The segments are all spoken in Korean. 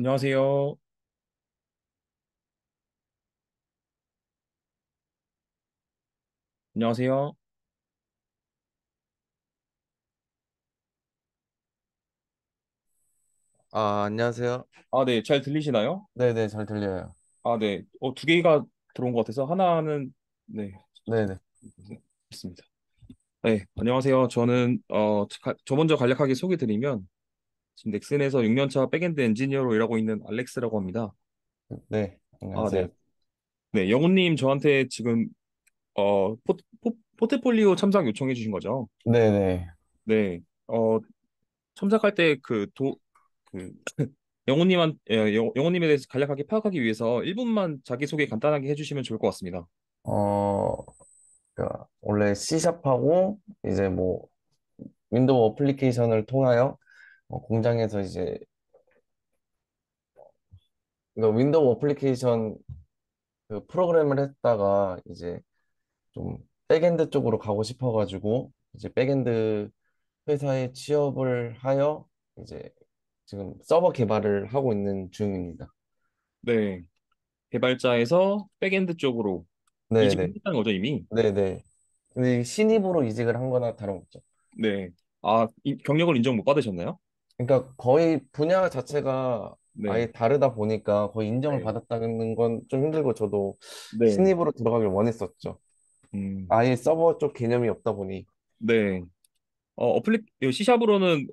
안녕하세요. 안녕하세요. 안녕하세요. 아, 네, 잘 들리시나요? 네네, 잘 들려요. 아, 네. 두 개가 들어온 것 같아서 하나는 네, 네네. 있습니다. 네, 안녕하세요. 저는 저 먼저 간략하게 소개드리면 지금 넥슨에서 6년차 백엔드 엔지니어로 일하고 있는 알렉스라고 합니다. 네, 아, 안녕하세요. 네. 네, 영훈님 저한테 지금 포트폴리오 첨삭 요청해 주신 거죠? 네네. 네. 첨삭할 때 그 영훈님에 대해서 간략하게 파악하기 위해서 1분만 자기소개 간단하게 해주시면 좋을 것 같습니다. 어, 원래 C샵하고 이제 뭐 윈도우 어플리케이션을 통하여 공장에서 이제 윈도우 어플리케이션 그 프로그램을 했다가 이제 좀 백엔드 쪽으로 가고 싶어가지고 이제 백엔드 회사에 취업을 하여 이제 지금 서버 개발을 하고 있는 중입니다. 네. 개발자에서 백엔드 쪽으로 이직을 네네. 했다는 거죠, 이미. 네네. 근데 이 신입으로 이직을 한 거나 다름없죠. 네. 아, 경력을 인정 못 받으셨나요? 그러니까 거의 분야 자체가 네. 아예 다르다 보니까 거의 인정을 네. 받았다는 건 좀 힘들고 저도 네. 신입으로 들어가길 원했었죠. 음, 아예 서버 쪽 개념이 없다 보니 네. C샵으로는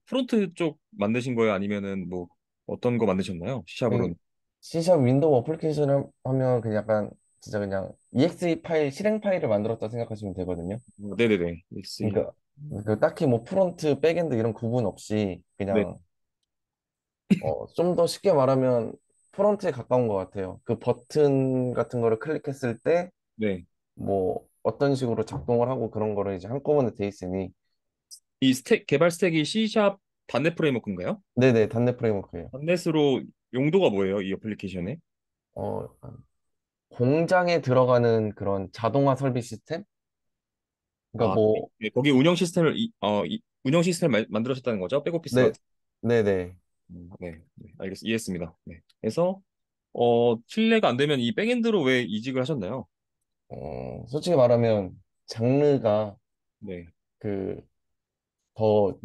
프론트 쪽 만드신 거예요? 아니면은 뭐 어떤 거 만드셨나요? 그냥 C샵으로는. C샵 윈도우 어플리케이션을 하면 그냥 약간 진짜 그냥 exe 파일 실행 파일을 만들었다 생각하시면 되거든요. 네네네. XE. 그러니까 그 딱히 뭐 프론트, 백엔드 이런 구분 없이 네. 그냥 좀 더 쉽게 말하면 프론트에 가까운 것 같아요. 그 버튼 같은 거를 클릭했을 때 네. 뭐 어떤 식으로 작동을 하고 그런 거를 이제 한꺼번에 돼 있으니 개발 스택이 C샵 단넷 프레임워크인가요? 네네 단넷 프레임워크예요. 단넷으로 용도가 뭐예요? 이 애플리케이션에? 어, 공장에 들어가는 그런 자동화 설비 시스템? 그러니까 아, 뭐 거기 운영 시스템을 만들어졌다는 거죠? 백오피스 네, 같은. 네네. 네, 네, 이해했습니다. 네. 그래서 신뢰가 안 되면 이 백엔드로 왜 이직을 하셨나요? 솔직히 말하면 장르가 네, 그 더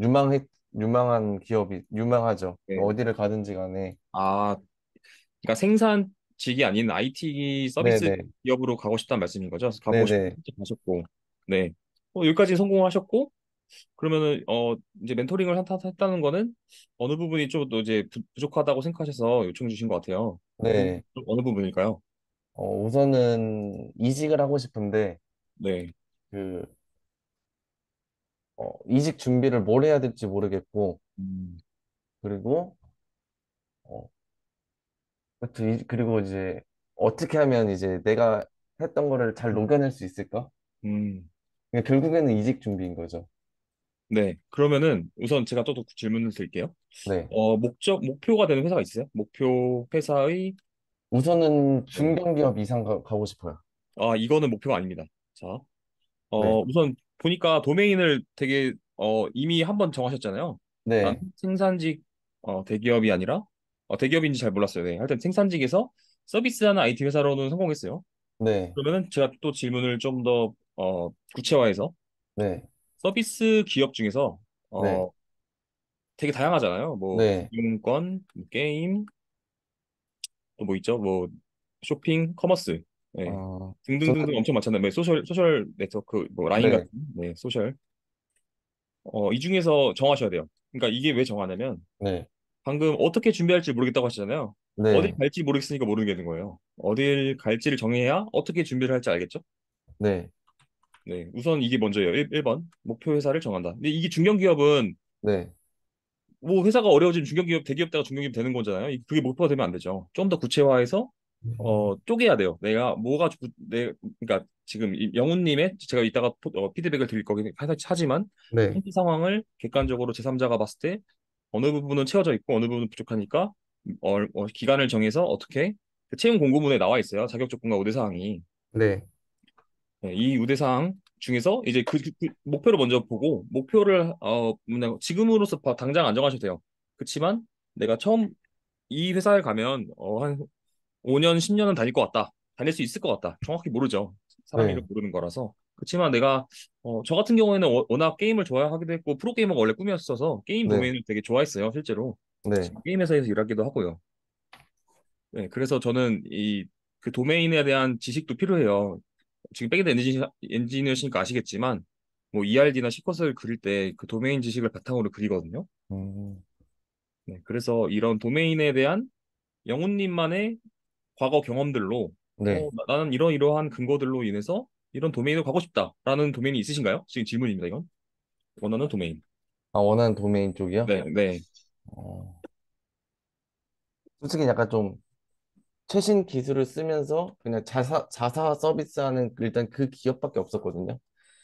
유명한 기업이 유명하죠. 네. 어디를 가든지 간에 아, 그러니까 생산직이 아닌 IT 서비스 네네 기업으로 가고 싶다는 말씀인 거죠? 그래서 가보고 싶은 네네 가셨고, 네. 여기까지 성공하셨고, 그러면은 이제 멘토링을 했다는 거는 어느 부분이 좀 또 이제 부족하다고 생각하셔서 요청 주신 것 같아요. 네. 어느 부분일까요? 우선은 이직을 하고 싶은데 네. 그 이직 준비를 뭘 해야 될지 모르겠고 음, 그리고 어, 그리고 이제 어떻게 하면 이제 내가 했던 거를 잘 녹여낼 수 있을까? 음, 그러니까 결국에는 이직 준비인 거죠. 네. 그러면은 우선 제가 또 질문을 드릴게요. 네. 목표가 되는 회사가 있으세요? 목표 회사의, 우선은 네. 중견기업 이상 가고 싶어요. 이거는 목표가 아닙니다. 자, 네. 우선 보니까 도메인을 되게, 이미 한번 정하셨잖아요. 난 네. 생산직, 대기업이 아니라, 대기업인지 잘 몰랐어요. 네. 하여튼 생산직에서 서비스하는 IT 회사로는 성공했어요. 네. 그러면은 제가 또 질문을 좀 더, 구체화해서 네. 서비스 기업 중에서, 네. 되게 다양하잖아요. 뭐, 네. 금융권, 뭐 게임, 또 뭐 있죠? 뭐 쇼핑, 커머스, 네. 등등등등 저는 엄청 많잖아요. 뭐 소셜 네트워크, 뭐 라인 같은, 네. 네, 소셜. 이 중에서 정하셔야 돼요. 그러니까 이게 왜 정하냐면 네. 방금 어떻게 준비할지 모르겠다고 하시잖아요. 어딜 네. 갈지 모르겠으니까 모르겠는 거예요. 어딜 갈지를 정해야 어떻게 준비를 할지 알겠죠? 네. 네, 우선 이게 먼저예요. 1번 목표 회사를 정한다. 근데 이게 중견기업은 네. 뭐 회사가 어려워지면 중견기업, 대기업다가 중견기업 되는 거잖아요. 그게 목표가 되면 안 되죠. 좀 더 구체화해서 쪼개야 돼요. 그러니까 지금 영훈님의 제가 이따가 피드백을 드릴 거긴 하지만 네. 현재 상황을 객관적으로 제3자가 봤을 때 어느 부분은 채워져 있고 어느 부분은 부족하니까 기간을 정해서 어떻게 그 채용 공고문에 나와 있어요. 자격 조건과 우대 사항이. 네. 네, 이 우대 사항 중에서 이제 그 목표를 먼저 보고 목표를 지금으로서 당장 안 정하셔도 돼요. 그렇지만 내가 처음 이 회사에 가면 한 5년, 10년은 다닐 것 같다. 다닐 수 있을 것 같다. 정확히 모르죠. 사람 일을 네, 모르는 거라서. 그렇지만 내가 저 같은 경우에는 워낙 게임을 좋아하기도 했고 프로게이머가 원래 꿈이었어서 게임 네, 도메인을 되게 좋아했어요. 실제로. 네. 지금 게임 회사에서 일하기도 하고요. 네, 그래서 저는 이 그 도메인에 대한 지식도 필요해요. 지금 백엔드 엔지니어시니까 아시겠지만 뭐 ERD나 C컷을 그릴 때 그 도메인 지식을 바탕으로 그리거든요. 음, 네, 그래서 이런 도메인에 대한 영훈님만의 과거 경험들로 네. 나는 이러이러한 근거들로 인해서 이런 도메인을 가고 싶다라는 도메인이 있으신가요? 지금 질문입니다, 이건. 원하는 도메인. 아, 원하는 도메인 쪽이요? 네, 네, 어, 솔직히 약간 좀 최신 기술을 쓰면서 그냥 자사 서비스하는 일단 그 기업밖에 없었거든요.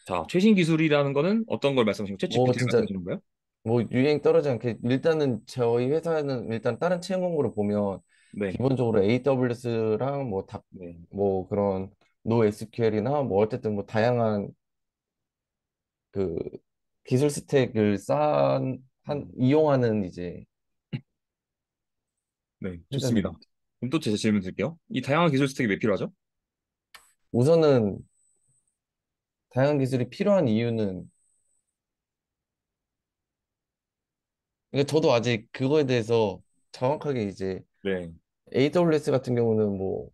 자, 최신 기술이라는 거는 어떤 걸 말씀하시는 거예요? 뭐 챗GPT를 진짜 말씀하시는 거예요? 뭐 유행 떨어지지 않게 일단은 저희 회사는 일단 다른 채용 공고를 보면 네, 기본적으로 AWS랑 네, 뭐 그런 NoSQL이나 뭐 어쨌든 뭐 다양한 그 기술 스택을 이용하는 이제 네, 좋습니다. 회사들이 그럼 또 제 질문 드릴게요. 이 다양한 기술 스택이 왜 필요하죠? 우선은 다양한 기술이 필요한 이유는 그러니까 저도 아직 그거에 대해서 정확하게 이제 네, AWS 같은 경우는 뭐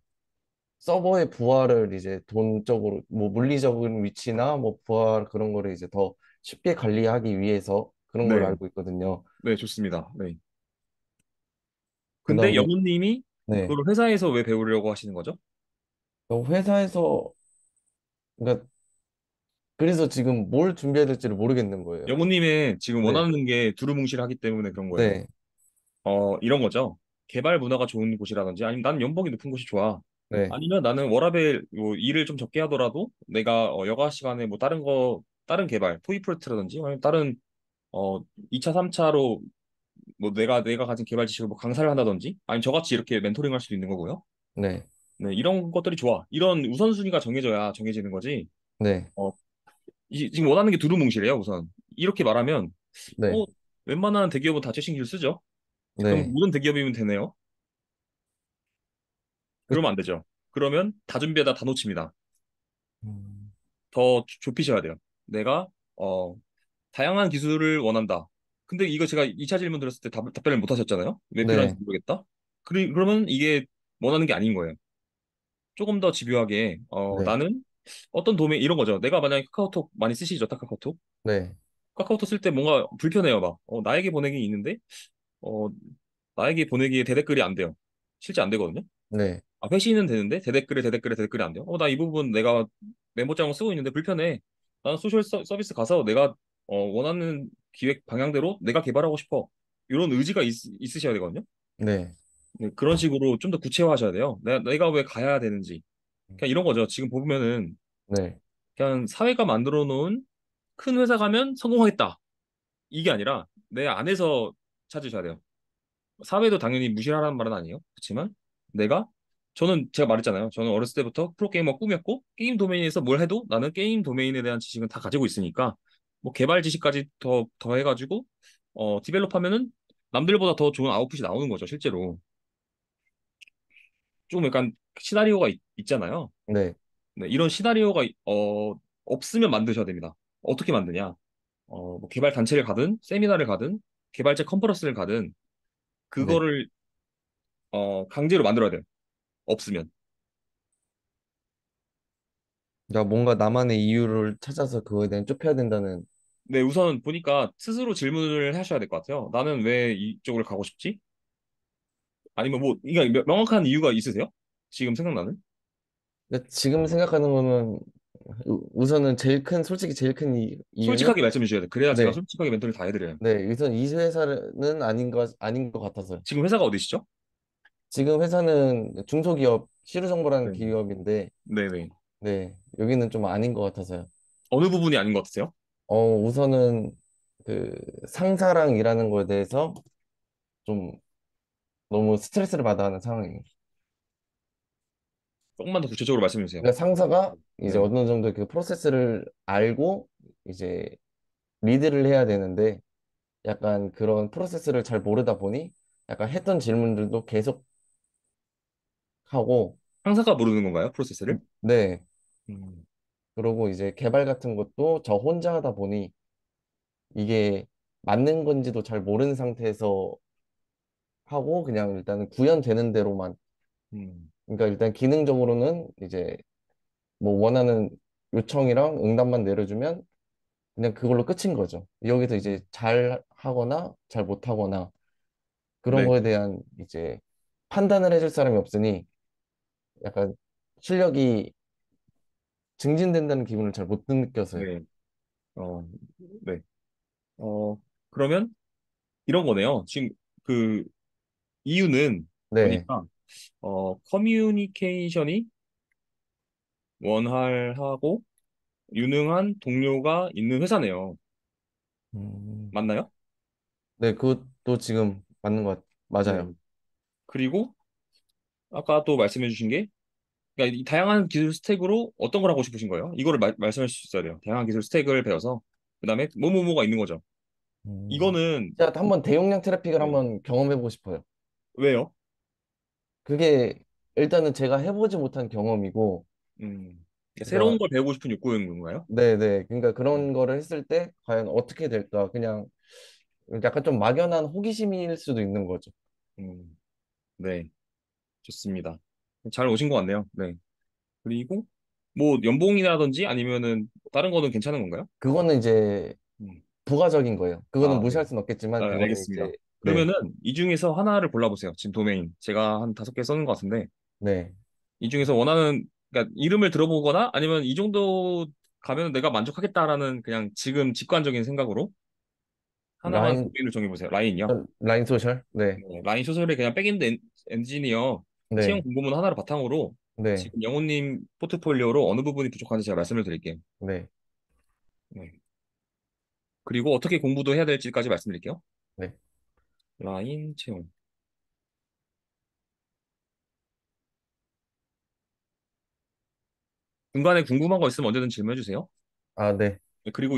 서버의 부하를 이제 돈적으로 뭐 물리적인 위치나 뭐 부하 그런 거를 이제 더 쉽게 관리하기 위해서 그런 걸로 네, 알고 있거든요. 네, 좋습니다. 네. 근데 그다음에 영훈님이 네. 그걸 회사에서 왜 배우려고 하시는 거죠? 회사에서 그러니까 그래서 지금 뭘 준비해야 될지를 모르겠는 거예요. 영훈님의 지금 네. 원하는 게 두루뭉실하기 때문에 그런 거예요. 네. 이런 거죠. 개발 문화가 좋은 곳이라든지, 아니면 나는 연봉이 높은 곳이 좋아. 네. 아니면 나는 워라밸 뭐 일을 좀 적게 하더라도 내가 여가 시간에 뭐 다른 개발, 토이 프로젝트라든지, 아니면 다른 2차, 3차로 뭐 내가 가진 개발 지식을 뭐 강사를 한다든지, 아니면 저같이 이렇게 멘토링 할 수도 있는 거고요. 네. 네, 이런 것들이 좋아. 이런 우선순위가 정해져야 정해지는 거지. 네. 어, 지금 원하는 게 두루뭉실해요, 우선. 이렇게 말하면, 네. 어, 웬만한 대기업은 다 최신 기술 쓰죠. 그럼 네. 모든 대기업이면 되네요. 그- 그러면 안 되죠. 그러면 다 준비하다 다 놓칩니다. 음, 더 좁히셔야 돼요. 내가 어, 다양한 기술을 원한다. 근데 이거 제가 2차 질문 드렸을 때 답변을 못 하셨잖아요. 왜 필요한지 네. 모르겠다. 그러면 이게 원하는 게 아닌 거예요. 조금 더 집요하게 네. 나는 어떤 도메인 이런 거죠. 내가 만약에 카카오톡 많이 쓰시죠, 카카오톡. 네. 카카오톡 쓸 때 뭔가 불편해요, 막. 나에게 보내기 있는데 어, 나에게 보내기에 대댓글이 안 돼요. 실제 안 되거든요. 네. 회신은 되는데 대댓글이 안 돼요. 나 이 부분 내가 메모장을 쓰고 있는데 불편해. 나는 소셜 서비스 가서 내가 원하는 기획 방향대로 내가 개발하고 싶어. 이런 의지가 있으셔야 되거든요. 네. 네, 그런 식으로 좀 더 구체화하셔야 돼요. 내가 왜 가야 되는지. 그냥 이런 거죠. 지금 보면은 네. 그냥 사회가 만들어 놓은 큰 회사 가면 성공하겠다. 이게 아니라 내 안에서 찾으셔야 돼요. 사회도 당연히 무시하라는 말은 아니에요. 그렇지만 내가 저는 제가 말했잖아요. 저는 어렸을 때부터 프로게이머 꿈이었고 게임 도메인에서 뭘 해도 나는 게임 도메인에 대한 지식은 다 가지고 있으니까 뭐 개발 지식까지 더 해가지고 디벨롭 하면은 남들보다 더 좋은 아웃풋이 나오는 거죠, 실제로. 좀 약간 시나리오가 있잖아요. 네. 네, 이런 시나리오가 없으면 만드셔야 됩니다. 어떻게 만드냐? 뭐 개발 단체를 가든 세미나를 가든 개발자 컨퍼런스를 가든 네. 그거를 강제로 만들어야 돼요. 없으면. 그러니까 뭔가 나만의 이유를 찾아서 그거에 대한 좁혀야 된다는. 네, 우선 보니까 스스로 질문을 하셔야 될 것 같아요. 나는 왜 이쪽을 가고 싶지? 아니면 뭐, 이거 명확한 이유가 있으세요? 지금 생각나는? 그러니까 지금 생각하는 거는 우선은 솔직히 제일 큰 이유는 솔직하게 말씀해 주셔야 돼요. 그래야 제가 네. 솔직하게 멘토를 다 해드려요. 네. 우선 이 회사는 아닌 것 같아서요. 지금 회사가 어디시죠? 지금 회사는 중소기업, 시루정보라는 네. 기업인데, 네네. 네. 여기는 좀 아닌 것 같아서요. 어느 부분이 아닌 것 같으세요? 우선은 그 상사랑 일하는 거에 대해서 좀 너무 스트레스를 받아 하는 상황이에요. 조금만 더 구체적으로 말씀해 주세요. 그러니까 상사가 이제 네. 어느 정도 그 프로세스를 알고 이제 리드를 해야 되는데 약간 그런 프로세스를 잘 모르다 보니 약간 했던 질문들도 계속 하고, 상사가 모르는 건가요? 프로세스를? 네. 음, 그러고 이제 개발 같은 것도 저 혼자 하다 보니 이게 맞는 건지도 잘 모르는 상태에서 하고 그냥 일단은 구현되는 대로만, 음, 그러니까 일단 기능적으로는 이제 뭐 원하는 요청이랑 응답만 내려주면 그냥 그걸로 끝인 거죠. 여기서 이제 잘 하거나 잘 못하거나 그런 네, 거에 대한 이제 판단을 해줄 사람이 없으니 약간 실력이 증진된다는 기분을 잘 못 느껴서요. 네, 어, 네. 어, 그러면 이런 거네요. 지금 그 이유는 네. 보니까 커뮤니케이션이 원활하고 유능한 동료가 있는 회사네요. 음, 맞나요? 네, 그것도 지금 맞는 것 네. 맞아요. 그리고 아까 또 말씀해 주신 게 그러니까 이 다양한 기술 스택으로 어떤 걸 하고 싶으신 거예요? 이거를 말씀할 수 있어야 돼요. 다양한 기술 스택을 배워서 그다음에 뭐뭐뭐가 있는 거죠. 이거는 제가 한번 대용량 트래픽을 네. 한번 경험해보고 싶어요. 왜요? 그게 일단은 제가 해보지 못한 경험이고, 그러니까 새로운 그러니까 걸 배우고 싶은 욕구인 건가요? 네네, 그러니까 음, 그런 거를 했을 때 과연 어떻게 될까? 그냥 약간 좀 막연한 호기심일 수도 있는 거죠. 음, 네, 좋습니다. 잘 오신 것 같네요. 네. 그리고 뭐 연봉이라든지 아니면은 다른 거는 괜찮은 건가요? 그거는 이제 음. 부가적인 거예요. 그거는 아, 네. 무시할 수는 없겠지만, 그거는 알겠습니다. 이제, 네, 그러면은 이 중에서 하나를 골라보세요. 지금 도메인. 제가 한 5개 써는 것 같은데 네. 이 중에서 원하는 그러니까 이름을 들어보거나 아니면 이 정도 가면 내가 만족하겠다라는 그냥 지금 직관적인 생각으로 하나만 라인, 도메인을 정해보세요. 라인이요. 라인 소셜? 네, 네, 라인 소설의 그냥 백엔드 엔지니어 채용 네, 공고문 하나를 바탕으로 네, 지금 영호님 포트폴리오로 어느 부분이 부족한지 제가 말씀을 드릴게요. 네, 네. 그리고 어떻게 공부도 해야 될지까지 말씀드릴게요. 네. 라인 채용. 중간에 궁금한 거 있으면 언제든 질문해 주세요. 아, 네. 네, 그리고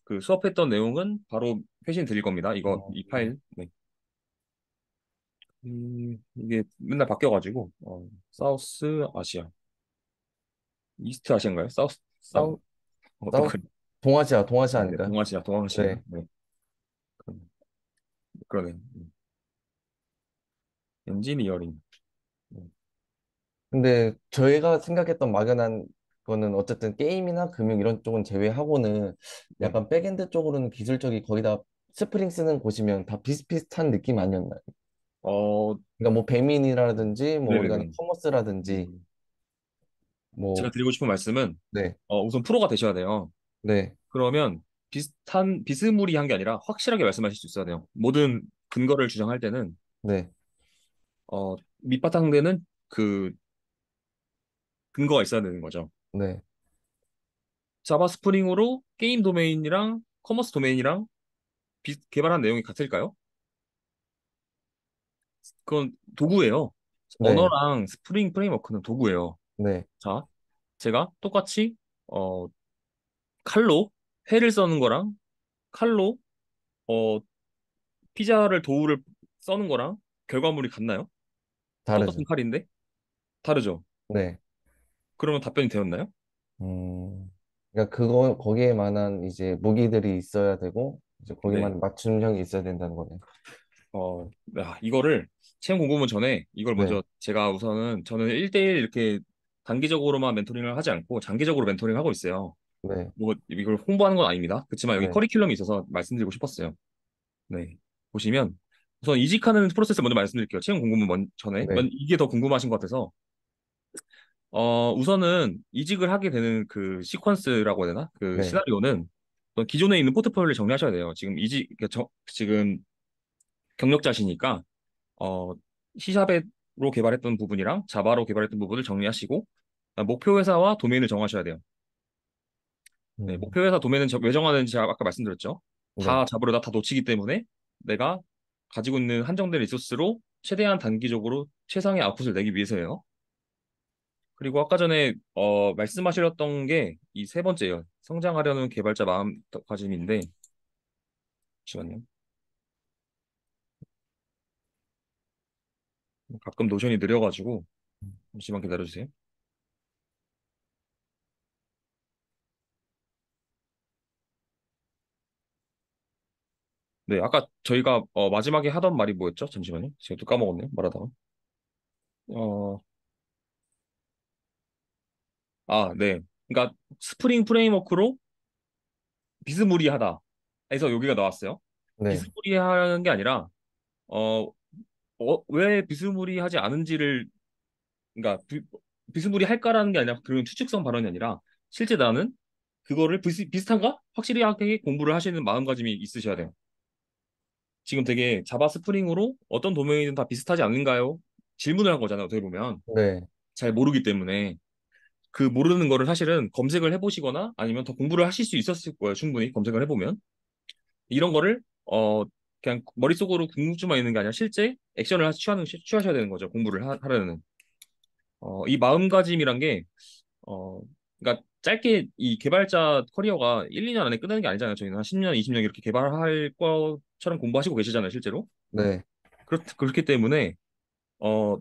그 수업했던 내용은 바로 회신 드릴 겁니다. 이 음, 파일. 네. 이게 맨날 바뀌어가지고, 사우스 아시아. 이스트 아시아인가요? 사우, 어떤 사우, 거? 동아시아 네, 아닌가요? 동아시아, 동아시아. 네. 네, 그러네. 엔지니어링. 음, 근데 저희가 생각했던 막연한 거는 어쨌든 게임이나 금융 이런 쪽은 제외하고는 네. 약간 백엔드 쪽으로는 기술적이 거의 다 스프링 쓰는 곳이면 다 비슷비슷한 느낌 아니었나요? 어, 그러니까 뭐 배민이라든지 뭐 어디 가나 네네네. 커머스라든지 음, 제가 뭐 드리고 싶은 말씀은, 네, 우선 프로가 되셔야 돼요. 네, 그러면 비스무리한 게 아니라 확실하게 말씀하실 수 있어야 돼요. 모든 근거를 주장할 때는, 네, 밑바탕되는 그 근거가 있어야 되는 거죠. 네, 자바 스프링으로 게임 도메인이랑 커머스 도메인이랑 개발한 내용이 같을까요? 그건 도구예요. 네, 언어랑 스프링 프레임워크는 도구예요. 네, 자, 제가 똑같이 어, 칼로 회를 써는 거랑 칼로 어, 피자를 도우를 써는 거랑 결과물이 같나요? 똑같은 다르죠. 칼인데 다르죠. 네. 그러면 답변이 되었나요? 그러니까 그거 거기에 만한 이제 무기들이 있어야 되고 이제 네. 거기만 맞춤형이 있어야 된다는 거네. 이거를 채용 공고문 전에 이걸 네, 먼저 제가 우선은 저는 1대1 이렇게 단기적으로만 멘토링을 하지 않고 장기적으로 멘토링을 하고 있어요. 네, 뭐 이걸 홍보하는 건 아닙니다. 그렇지만 여기 네, 커리큘럼이 있어서 말씀드리고 싶었어요. 네. 보시면 우선 이직하는 프로세스 먼저 말씀드릴게요. 채용 공고문 전에 네, 이게 더 궁금하신 것 같아서 우선은 이직을 하게 되는 그 시퀀스라고 해야 되나? 그 네, 시나리오는 우선 기존에 있는 포트폴리오를 정리하셔야 돼요. 지금 그러니까 지금 경력자시니까 어, C샵으로 개발했던 부분이랑 자바로 개발했던 부분을 정리하시고 목표 회사와 도메인을 정하셔야 돼요. 네, 음, 목표 회사 도메인은 왜 정하는지 제가 아까 말씀드렸죠. 네, 다 잡으려다 다 놓치기 때문에 내가 가지고 있는 한정된 리소스로 최대한 단기적으로 최상의 아웃풋을 내기 위해서예요. 그리고 아까 전에 말씀하셨던 게 이 세 번째예요. 성장하려는 개발자 마음가짐인데 잠시만요. 가끔 노션이 느려가지고 잠시만 기다려주세요. 네, 아까 저희가 마지막에 하던 말이 뭐였죠? 잠시만요. 제가 또 까먹었네요. 말하다가. 어, 네. 그러니까 스프링 프레임워크로 비스무리하다. 해서 여기가 나왔어요. 네, 비스무리한 게 아니라 어, 왜 비스무리하지 않은지를 그러니까 비스무리할까라는 게 아니라 그런 추측성 발언이 아니라 실제 나는 그거를 비슷한가? 확실히 하게 공부를 하시는 마음가짐이 있으셔야 돼요. 지금 되게 자바 스프링으로 어떤 도메인은 다 비슷하지 않는가요? 질문을 한 거잖아요. 어떻게 보면 네, 잘 모르기 때문에 그 모르는 거를 사실은 검색을 해보시거나 아니면 더 공부를 하실 수 있었을 거예요. 충분히 검색을 해보면 이런 거를 그냥 머릿속으로 궁금증만 있는 게 아니라 실제 액션을 취하셔야 되는 거죠. 공부를 하려는 이 마음가짐이란 게 그러니까 짧게 이 개발자 커리어가 1, 2년 안에 끝나는 게 아니잖아요. 저희는 한 10년, 20년 이렇게 개발할 것처럼 공부하시고 계시잖아요, 실제로. 네, 그렇기 때문에 어,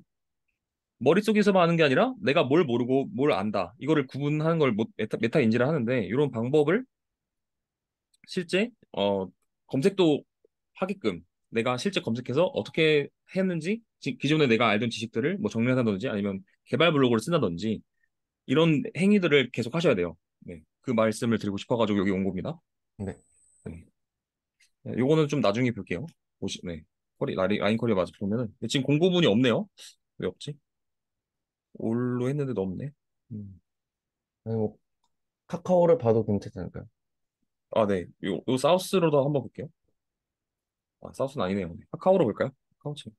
머릿속에서만 하는 게 아니라 내가 뭘 모르고 뭘 안다. 이거를 구분하는 걸 메타 인지를 하는데 이런 방법을 실제 검색도 하게끔 내가 실제 검색해서 어떻게 했는지 기존에 내가 알던 지식들을 뭐 정리한다든지 아니면 개발 블로그를 쓴다든지 이런 행위들을 계속 하셔야 돼요. 네. 그 말씀을 드리고 싶어가지고 여기 온 겁니다. 네. 네. 네, 요거는 좀 나중에 볼게요. 네. 라인 커리어 맞아 보면은 근데 지금 공고문이 없네요. 왜 없지? 올로 했는데도 없네. 음. 아니, 뭐, 카카오를 봐도 괜찮지 않을까요? 네. 요 사우스로도 한번 볼게요. 사우스는 아니네요. 네. 카카오로 볼까요? 카카오 치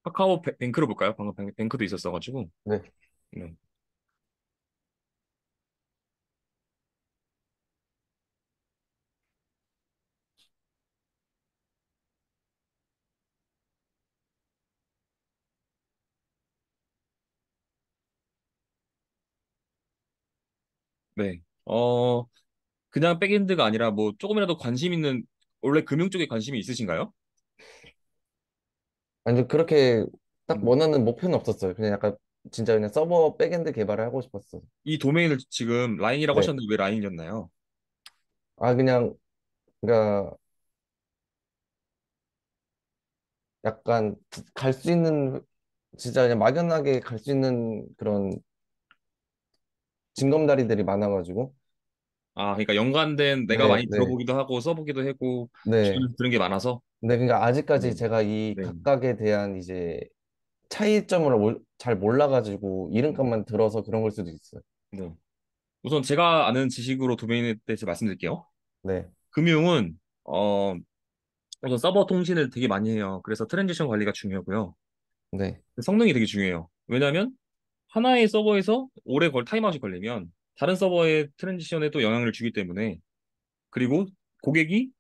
카카오 뱅크로 볼까요? 방금 뱅크도 있었어가지고. 네. 네. 네. 그냥 백엔드가 아니라 뭐 조금이라도 관심 있는 원래 금융 쪽에 관심이 있으신가요? 아니, 그렇게 딱 음. 원하는 목표는 없었어요. 그냥 약간 진짜 그냥 서버 백엔드 개발을 하고 싶었어요. 이 도메인을 지금 라인이라고 네. 하셨는데 왜 라인이었나요? 그냥, 그러니까 약간 갈 수 있는, 진짜 그냥 막연하게 갈 수 있는 그런 징검다리들이 많아가지고. 그러니까 연관된 내가 네, 많이 네, 들어보기도 하고 써보기도 하고 네. 주변에서 들은 게 많아서 네, 그러니까 아직까지 네, 제가 이 네, 각각에 대한 이제 차이점을 잘 몰라가지고 이름값만 들어서 그런 걸 수도 있어요. 네. 우선 제가 아는 지식으로 도메인에 대해서 말씀드릴게요. 네, 금융은 우선 서버 통신을 되게 많이 해요. 그래서 트랜지션 관리가 중요하고요. 네, 성능이 되게 중요해요. 왜냐하면 하나의 서버에서 오래 타임아웃이 걸리면 다른 서버의 트랜지션에도 영향을 주기 때문에 그리고 고객이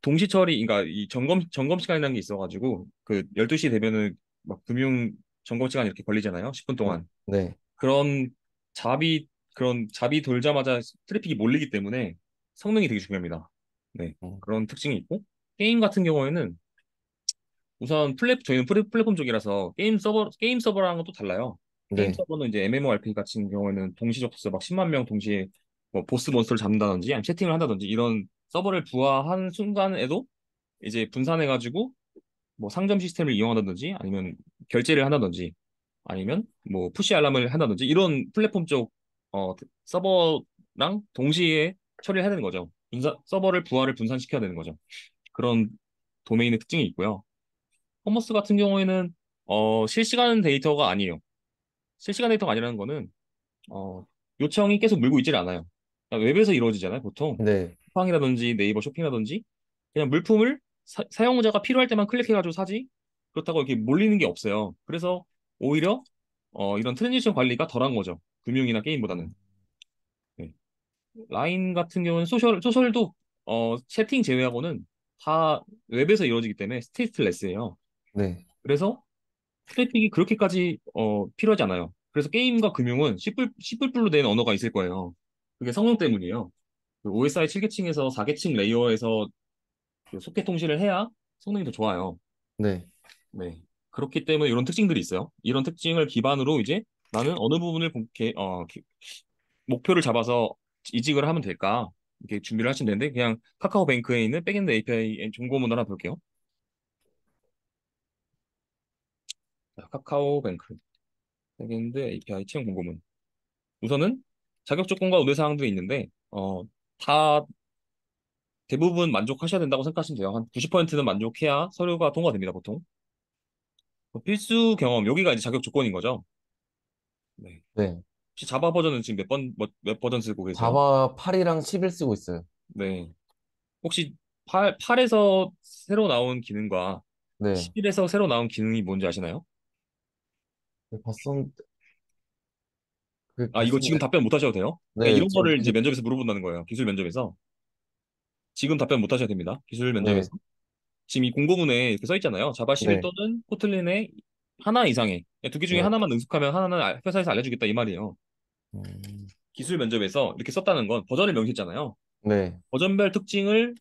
동시 처리, 그러니까 이 점검 시간이라는 게 있어가지고 그 12시 되면은 막 금융 점검 시간 이렇게 걸리잖아요. 10분 동안. 네, 그런 그런 잡이 돌자마자 트래픽이 몰리기 때문에 성능이 되게 중요합니다. 네. 음, 그런 특징이 있고 게임 같은 경우에는 우선 저희는 플랫폼 쪽이라서 게임 서버랑은 또 달라요. 게임 네, 서버는 이제 MMORPG 같은 경우에는 동시 접속 막 10만 명 동시에 뭐 보스 몬스터를 잡는다든지 아니면 채팅을 한다든지 이런 서버를 부화한 순간에도 이제 분산해가지고 뭐 상점 시스템을 이용한다든지 아니면 결제를 한다든지 아니면 뭐 푸시 알람을 한다든지 이런 플랫폼 쪽 서버랑 동시에 처리를 해야 되는 거죠. 서버를 부하를 분산시켜야 되는 거죠. 그런 도메인의 특징이 있고요. 커머스 같은 경우에는 실시간 데이터가 아니에요. 실시간 데이터가 아니라는 거는 어, 요청이 계속 물고 있질 않아요. 그러니까 웹에서 이루어지잖아요, 보통. 네, 쿠팡이라든지 네이버 쇼핑이라든지 그냥 물품을 사용자가 필요할 때만 클릭해가지고 사지 그렇다고 이렇게 몰리는 게 없어요. 그래서 오히려 이런 트랜지션 관리가 덜한 거죠. 금융이나 게임보다는. 네. 라인 같은 경우는 소셜도 채팅 제외하고는 다 웹에서 이루어지기 때문에 스테이트레스예요. 네, 그래서 트래픽이 그렇게까지 필요하지 않아요. 그래서 게임과 금융은 C++로 된 언어가 있을 거예요. 그게 성능 때문이에요. 그 OSI 7계층에서 4계층 레이어에서 그 소켓 통신을 해야 성능이 더 좋아요. 네, 네. 그렇기 때문에 이런 특징들이 있어요. 이런 특징을 기반으로 이제 나는 어느 부분을 목표를 잡아서 이직을 하면 될까? 이렇게 준비를 하시면 되는데 그냥 카카오뱅크에 있는 백엔드 API 종고문 하나 볼게요. 자, 카카오뱅크 백엔드 API 채용 공고문. 우선은 자격 조건과 우대 사항들이 있는데 다 대부분 만족하셔야 된다고 생각하시면 돼요. 한 90%는 만족해야 서류가 통과됩니다, 보통. 필수 경험 여기가 이제 자격 조건인 거죠. 네. 네. 혹시 자바 버전은 지금 몇 버전 쓰고 계세요? 자바 8이랑 11 쓰고 있어요. 네. 혹시 8에서 새로 나온 기능과 네. 11에서 새로 나온 기능이 뭔지 아시나요? 네, 그 아, 이거 지금 봤습니다. 답변 못 하셔도 돼요. 그냥 네, 이런 지금 거를 이제 계속, 면접에서 물어본다는 거예요. 기술 면접에서. 지금 답변 못 하셔도 됩니다. 기술 네, 면접에서. 지금 이 공고문에 이렇게 써 있잖아요. 자바 11 네, 또는 코틀린의 하나 이상의 두 개 중에 네. 하나만 능숙하면 하나는 회사에서 알려주겠다 이 말이에요. 음, 기술 면접에서 이렇게 썼다는 건 버전을 명시했잖아요. 네, 버전별 특징을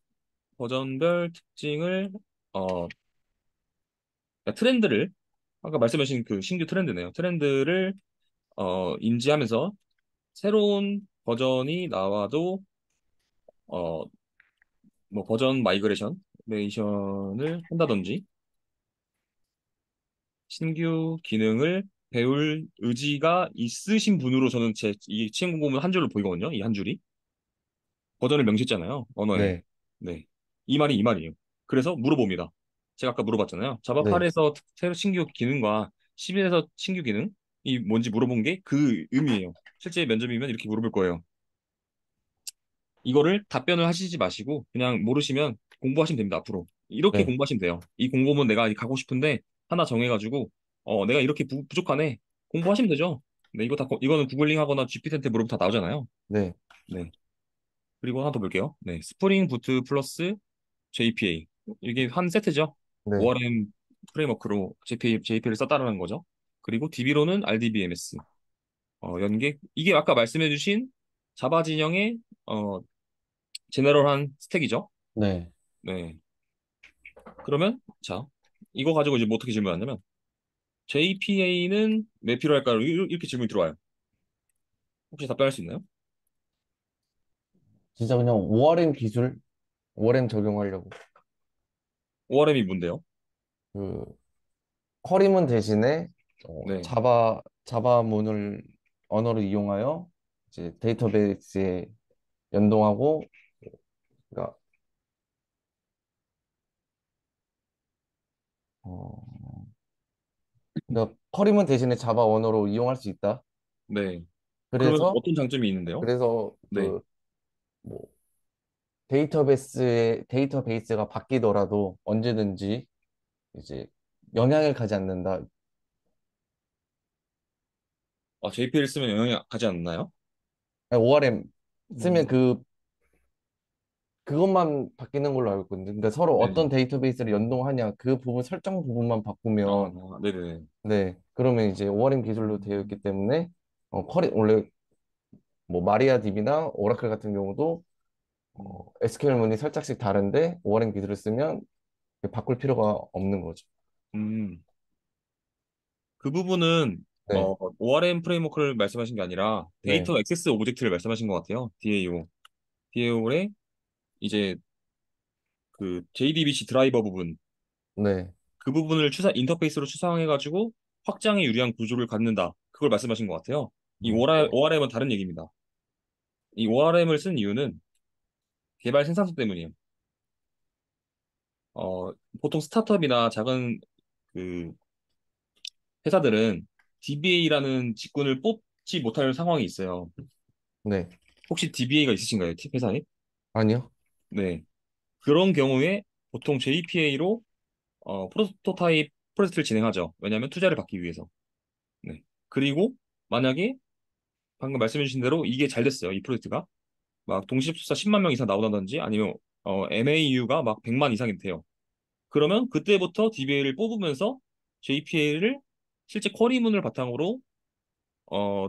버전별 특징을 어 트렌드를 아까 말씀하신 그 신규 트렌드네요. 트렌드를 인지하면서 새로운 버전이 나와도 어 뭐 버전 마이그레이션을 한다든지 신규 기능을 배울 의지가 있으신 분으로 저는 이 시험 공고문 한 줄로 보이거든요. 이 한 줄이 버전을 명시했잖아요. 언어에. 네, 네. 이 말이 이 말이에요. 그래서 물어봅니다. 제가 아까 물어봤잖아요. 자바 네, 8에서 새로 신규 기능과 11에서 신규 기능이 뭔지 물어본 게 그 의미예요. 실제 면접이면 이렇게 물어볼 거예요. 이거를 답변을 하시지 마시고 그냥 모르시면 공부하시면 됩니다. 앞으로. 이렇게 네, 공부하시면 돼요. 이 공고문 내가 가고 싶은데 하나 정해가지고 내가 이렇게 부족하네. 공부하시면 되죠. 네, 이거는 구글링 하거나 GPT한테 물어보면 다 나오잖아요. 네, 네. 그리고 하나 더 볼게요. 네. 스프링 부트 플러스 JPA. 이게 한 세트죠. 네, ORM 프레임워크로 JPA를 썼다는 거죠. 그리고 DB로는 RDBMS. 연계. 이게 아까 말씀해주신 자바 진영의 제너럴한 스택이죠. 네. 네. 그러면 자, 이거 가지고 이제 뭐 어떻게 질문하냐면 JPA는 왜 필요할까요? 이렇게 질문이 들어와요. 혹시 답변할 수 있나요? 진짜 그냥 ORM 기술, ORM 적용하려고. ORM이 뭔데요? 그, 커리문 대신에 네. 자바문을 언어를 이용하여 이제 데이터베이스에 연동하고, 그러니까, 어, 그러니까 커리문 대신에 자바 언어로 이용할 수 있다. 네. 그러면 그래서, 어떤 장점이 있는데요? 그래서 네. 뭐, 데이터베이스가 바뀌더라도 언제든지 이제 영향을 가지 않는다. JPA를 쓰면 영향이 가지 않나요? ORM 쓰면 음, 그것만 바뀌는 걸로 알고 있거든요. 그러니까 서로 네. 어떤 데이터베이스를 연동하냐 그 부분 설정 부분만 바꾸면 네네네. 네 그러면 이제 ORM 기술로 되어 있기 때문에 원래 뭐 마리아DB나 오라클 같은 경우도 음, SQL 문이 살짝씩 다른데 ORM 기술을 쓰면 바꿀 필요가 없는 거죠. 음. 그 부분은 네, ORM 프레임워크를 말씀하신 게 아니라 네, 데이터 액세스 오브젝트를 말씀하신 것 같아요. DAO. DAO의 이제 그 JDBC 드라이버 부분 네, 그 부분을 인터페이스로 추상해가지고 확장에 유리한 구조를 갖는다. 그걸 말씀하신 것 같아요. 이 네, ORM은 다른 얘기입니다. 이 ORM을 쓴 이유는 개발 생산성 때문이에요. 어, 보통 스타트업이나 작은 그 회사들은 DBA라는 직군을 뽑지 못할 상황이 있어요. 네. 혹시 DBA가 있으신가요? 회사에? 아니요. 네. 그런 경우에 보통 JPA로 프로토타입 프로젝트를 진행하죠. 왜냐하면 투자를 받기 위해서. 네. 그리고 만약에 방금 말씀해 주신 대로 이게 잘 됐어요. 이 프로젝트가. 막 동시 접속자 10만 명 이상 나오다든지 아니면 MAU가 막 100만 이상이 돼요. 그러면 그때부터 DBA를 뽑으면서 JPA를 실제 쿼리문을 바탕으로 어,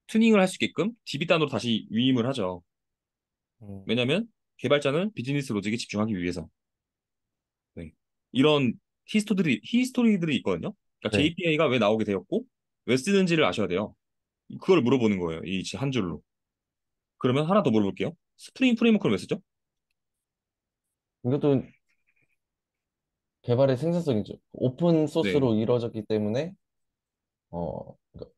튜닝을 할 수 있게끔 DB 단으로 다시 위임을 하죠. 음, 왜냐하면 개발자는 비즈니스 로직에 집중하기 위해서. 네. 이런 히스토리들이 있거든요. 그러니까 네. JPA가 왜 나오게 되었고 왜 쓰는지를 아셔야 돼요. 그걸 물어보는 거예요. 이 한 줄로. 그러면 하나 더 물어볼게요. 스프링 프레임워크를 왜 쓰죠? 이것도 개발의 생산성이죠. 오픈 네. 소스로 이루어졌기 때문에 그러니까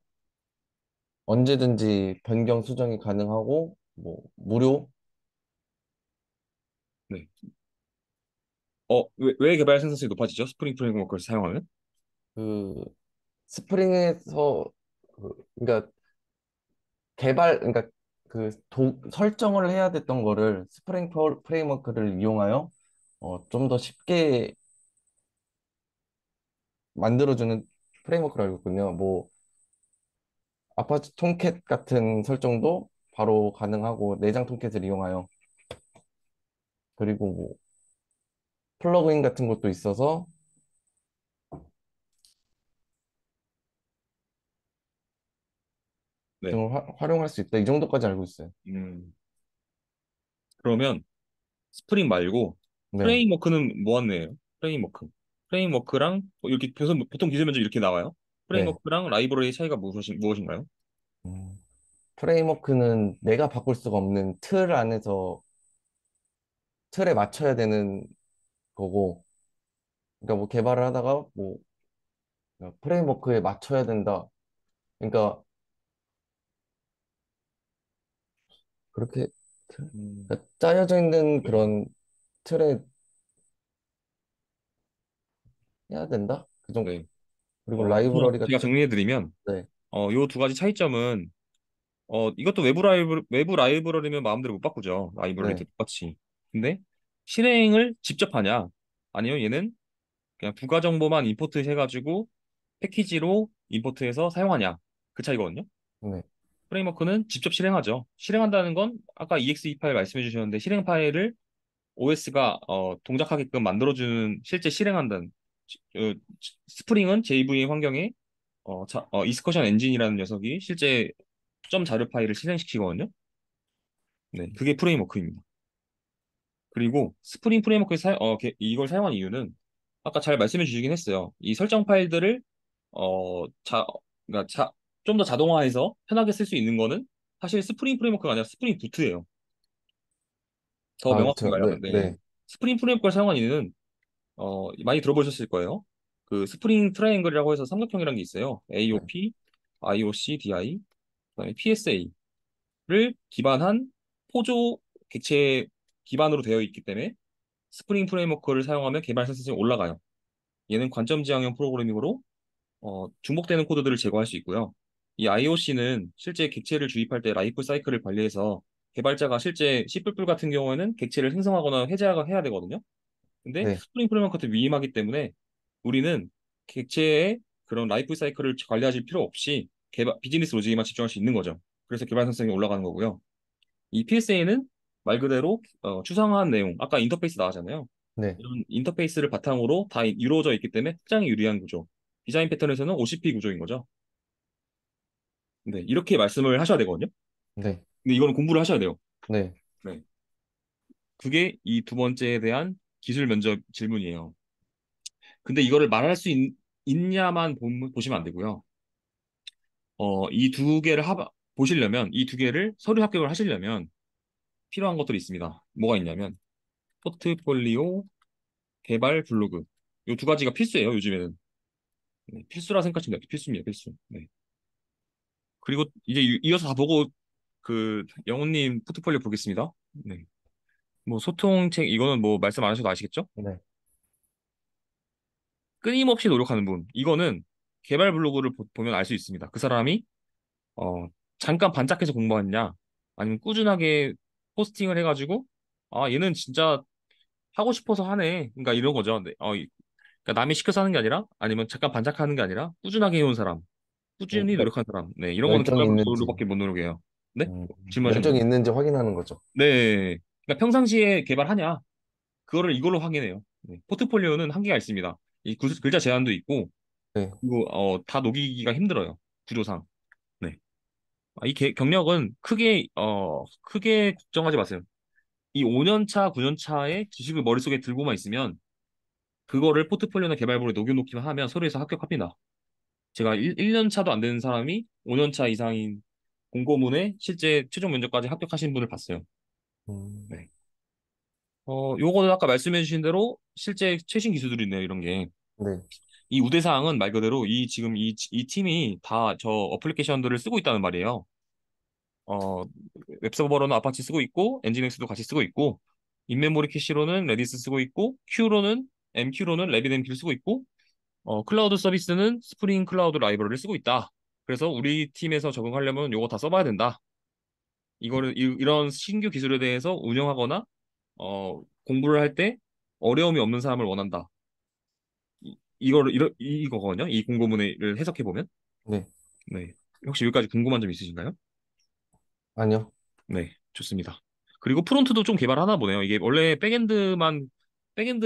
언제든지 변경 수정이 가능하고 뭐 무료 네. 왜 개발 생산성이 높아지죠? 스프링 프레임워크를 사용하면? 그 스프링에서 그러니까 그러니까 설정을 해야 됐던 거를 스프링 프레임워크를 이용하여 좀 더 쉽게 만들어주는 프레임워크를 알고 있거든요. 뭐 아파트 통캣 같은 설정도 바로 가능하고 내장 통캣을 이용하여 그리고 뭐 플러그인 같은 것도 있어서 네. 등을 활용할 수 있다. 이 정도까지 알고 있어요. 음, 그러면 스프링 말고 네, 프레임워크는 무엇이에요? 프레임워크. 프레임워크랑 이렇게 보통 기술 면접 이렇게 나와요. 네. 프레임워크랑 라이브러리의 차이가 무엇인가요? 음, 프레임워크는 내가 바꿀 수가 없는 틀 안에서 틀에 맞춰야 되는 거고, 그러니까 뭐 개발을 하다가 뭐 프레임워크에 맞춰야 된다. 그러니까 그렇게 음, 그러니까 짜여져 있는 네. 그런 틀에 해야 된다. 네. 그리고 우선 라이브러리 제가 같은 정리해드리면, 네, 요 두 가지 차이점은, 이것도 외부 라이브러리면 마음대로 못 바꾸죠. 라이브러리도 네, 똑같이. 근데 실행을 직접 하냐? 아니면 얘는 그냥 부가 정보만 임포트 해가지고 패키지로 임포트해서 사용하냐? 그 차이거든요. 네, 프레임워크는 직접 실행하죠. 실행한다는 건 아까 EXE 파일 말씀해 주셨는데 실행 파일을 OS가 동작하게끔 만들어주는 실제 실행한다는 스프링은 JVM 환경에 이스커션 엔진이라는 녀석이 실제 점 자료 파일을 실행시키거든요. 네, 그게 프레임워크입니다. 그리고 스프링 프레임워크 이걸 사용한 이유는 아까 잘 말씀해 주시긴 했어요. 이 설정 파일들을 어, 자, 그러니까 좀 더 자동화해서 편하게 쓸 수 있는 거는 사실 스프링 프레임워크가 아니라 스프링 부트예요. 더 아, 명확하게 그렇죠. 네, 말하면, 네. 네, 스프링 프레임워크를 사용한 이유는 많이 들어보셨을 거예요. 그 스프링 트라이앵글이라고 해서 삼각형이라는 게 있어요. 네, AOP, IOC, DI, 그다음에 PSA를 기반한 포조 객체 기반으로 되어 있기 때문에 스프링 프레임워크를 사용하면 개발 생산성이 올라가요. 얘는 관점 지향형 프로그래밍으로 중복되는 코드들을 제거할 수 있고요. 이 IOC는 실제 객체를 주입할 때 라이프 사이클을 관리해서 개발자가 실제 C++ 같은 경우에는 객체를 생성하거나 해제해야 되거든요. 근데 네, 스프링 프레임워크 같은 위임하기 때문에 우리는 객체의 그런 라이프 사이클을 관리하실 필요 없이 비즈니스 로직에만 집중할 수 있는 거죠. 그래서 개발 생산성이 올라가는 거고요. 이 PSA는 말 그대로 추상화한 내용, 아까 인터페이스 나왔잖아요. 네, 이런 인터페이스를 바탕으로 다 이루어져 있기 때문에 확장이 유리한 구조. 디자인 패턴에서는 OCP 구조인 거죠. 네, 이렇게 말씀을 하셔야 되거든요. 네, 근데 이거는 공부를 하셔야 돼요. 네, 네. 그게 이 두 번째에 대한 기술 면접 질문이에요. 근데 이거를 말할 수 있냐만 보시면 안 되고요. 이 두 개를 보시려면, 이 두 개를 서류 합격을 하시려면 필요한 것들이 있습니다. 뭐가 있냐면, 포트폴리오, 개발 블로그. 이 두 가지가 필수예요, 요즘에는. 네, 필수라 생각하시면 돼요. 필수입니다, 필수. 네. 그리고 이제 이어서 다 보고 그 영훈님 포트폴리오 보겠습니다. 네. 뭐 소통책 이거는 뭐 말씀 안 하셔도 아시겠죠? 네, 끊임없이 노력하는 분. 이거는 개발 블로그를 보면 알 수 있습니다. 그 사람이 어 잠깐 반짝해서 공부했냐, 아니면 꾸준하게 포스팅을 해가지고 얘는 진짜 하고 싶어서 하네. 그러니까 이런 거죠. 네. 그러니까 남이 시켜서 하는 게 아니라 아니면 잠깐 반짝하는 게 아니라 꾸준하게 해온 사람, 꾸준히 그러니까 노력한 사람. 네, 이런 거는 열정이 개발 있는지, 블로그로밖에 못 노력해요. 네? 질문하셨나요? 열정이 있는지 확인하는 거죠. 네. 그러니까 평상시에 개발하냐? 그거를 이걸로 확인해요. 네. 포트폴리오는 한계가 있습니다. 이 글자 제한도 있고, 네. 그리고 다 녹이기가 힘들어요. 구조상. 네. 이 경력은 크게 걱정하지 마세요. 이 5년 차, 9년 차의 지식을 머릿속에 들고만 있으면 그거를 포트폴리오나 개발본에 녹여놓기만 하면 서류에서 합격합니다. 제가 1년 차도 안 되는 사람이 5년 차 이상인 공고문에 실제 최종 면접까지 합격하신 분을 봤어요. 음, 네. 요거는 아까 말씀해 주신 대로 실제 최신 기술들이 있네요, 이런 게. 네. 이 우대사항은 말 그대로 지금 이 팀이 다 저 어플리케이션들을 쓰고 있다는 말이에요. 어, 웹서버로는 아파치 쓰고 있고, 엔진엑스도 같이 쓰고 있고, 인메모리 캐시로는 레디스 쓰고 있고, MQ로는 RabbitMQ를 쓰고 있고, 클라우드 서비스는 스프링 클라우드 라이브러리를 쓰고 있다. 그래서 우리 팀에서 적응하려면 요거 다 써봐야 된다. 이런 신규 기술에 대해서 운영하거나 공부를 할 때 어려움이 없는 사람을 원한다. 이거거든요. 이 공고문을 해석해 보면. 네. 네. 혹시 여기까지 궁금한 점 있으신가요? 아니요. 네, 좋습니다. 그리고 프론트도 좀 개발하나 보네요. 이게 원래 백엔드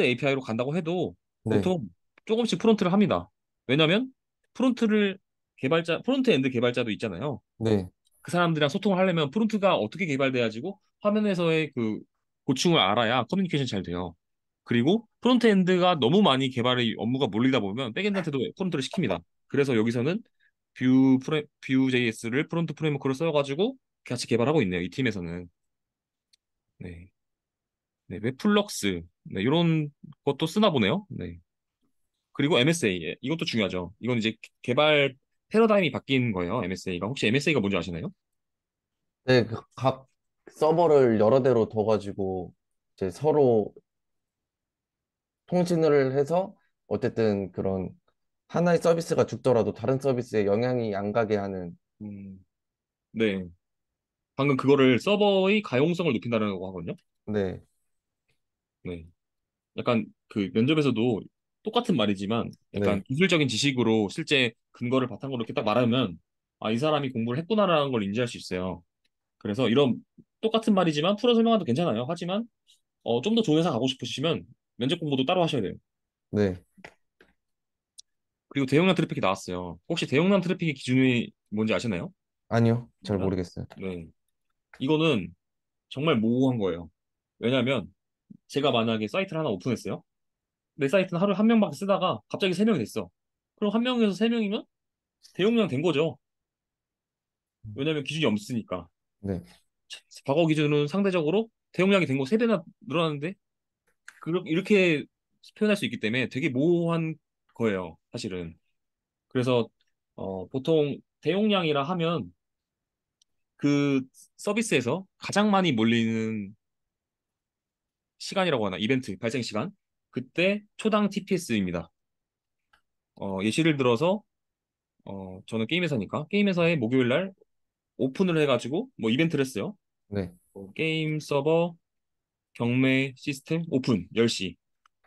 API로 간다고 해도 네. 보통 조금씩 프론트를 합니다. 왜냐면 프론트 엔드 개발자도 있잖아요. 네. 그 사람들이랑 소통을 하려면 프론트가 어떻게 개발돼야지고 화면에서의 그 고충을 알아야 커뮤니케이션 잘 돼요. 그리고 프론트 엔드가 너무 많이 개발의 업무가 몰리다 보면 백엔드한테도 프론트를 시킵니다. 그래서 여기서는 뷰 JS를 프론트 프레임워크로 써가지고 같이 개발하고 있네요. 이 팀에서는. 네. 네, 웹플럭스. 네, 이런 것도 쓰나 보네요. 네. 그리고 MSA. 예, 이것도 중요하죠. 이건 이제 개발 패러다임이 바뀐 거예요. MSA가. 혹시 MSA가 뭔지 아시나요? 네, 그 각 서버를 여러 대로 둬가지고 이제 서로 통신을 해서 어쨌든 그런 하나의 서비스가 죽더라도 다른 서비스에 영향이 안 가게 하는. 음, 네. 방금 그거를 서버의 가용성을 높인다는 거 하거든요. 네, 네. 약간 그 면접에서도 똑같은 말이지만 약간 네, 기술적인 지식으로 실제 근거를 바탕으로 이렇게 딱 말하면 이 사람이 공부를 했구나라는 걸 인지할 수 있어요. 그래서 이런 똑같은 말이지만 풀어 설명해도 괜찮아요. 하지만 좀 더 좋은 회사 가고 싶으시면 면접 공부도 따로 하셔야 돼요. 네. 그리고 대용량 트래픽이 나왔어요. 혹시 대용량 트래픽의 기준이 뭔지 아시나요? 아니요, 잘 몰라? 모르겠어요. 네. 이거는 정말 모호한 거예요. 왜냐하면 제가 만약에 사이트를 하나 오픈했어요. 내 사이트는 하루에 한 명밖에 쓰다가 갑자기 세 명이 됐어. 그럼 한 명에서 세 명이면 대용량 된 거죠. 왜냐하면 기준이 없으니까. 네, 과거 기준은 상대적으로 대용량이 된 거 세 배나 늘어났는데 이렇게 표현할 수 있기 때문에 되게 모호한 거예요. 사실은. 그래서 보통 대용량이라 하면 그 서비스에서 가장 많이 몰리는 시간이라고 하나, 이벤트 발생 시간. 그때 초당 TPS입니다. 예시를 들어서 저는 게임 회사니까 게임 회사의 목요일 날 오픈을 해가지고 뭐 이벤트를 했어요. 네, 게임 서버 경매 시스템 오픈 10시.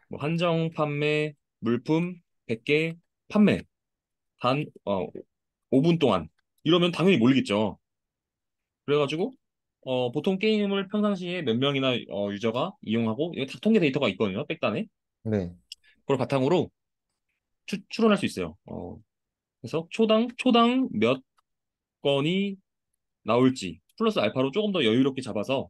뭐 한정 판매 물품 100개 판매 단 5분 동안 이러면 당연히 몰리겠죠. 그래가지고 보통 게임을 평상시에 몇 명이나 유저가 이용하고 이거 다 통계 데이터가 있거든요. 백단에. 네. 그걸 바탕으로 추론할 수 있어요. 그래서 초당 몇 건이 나올지 플러스 알파로 조금 더 여유롭게 잡아서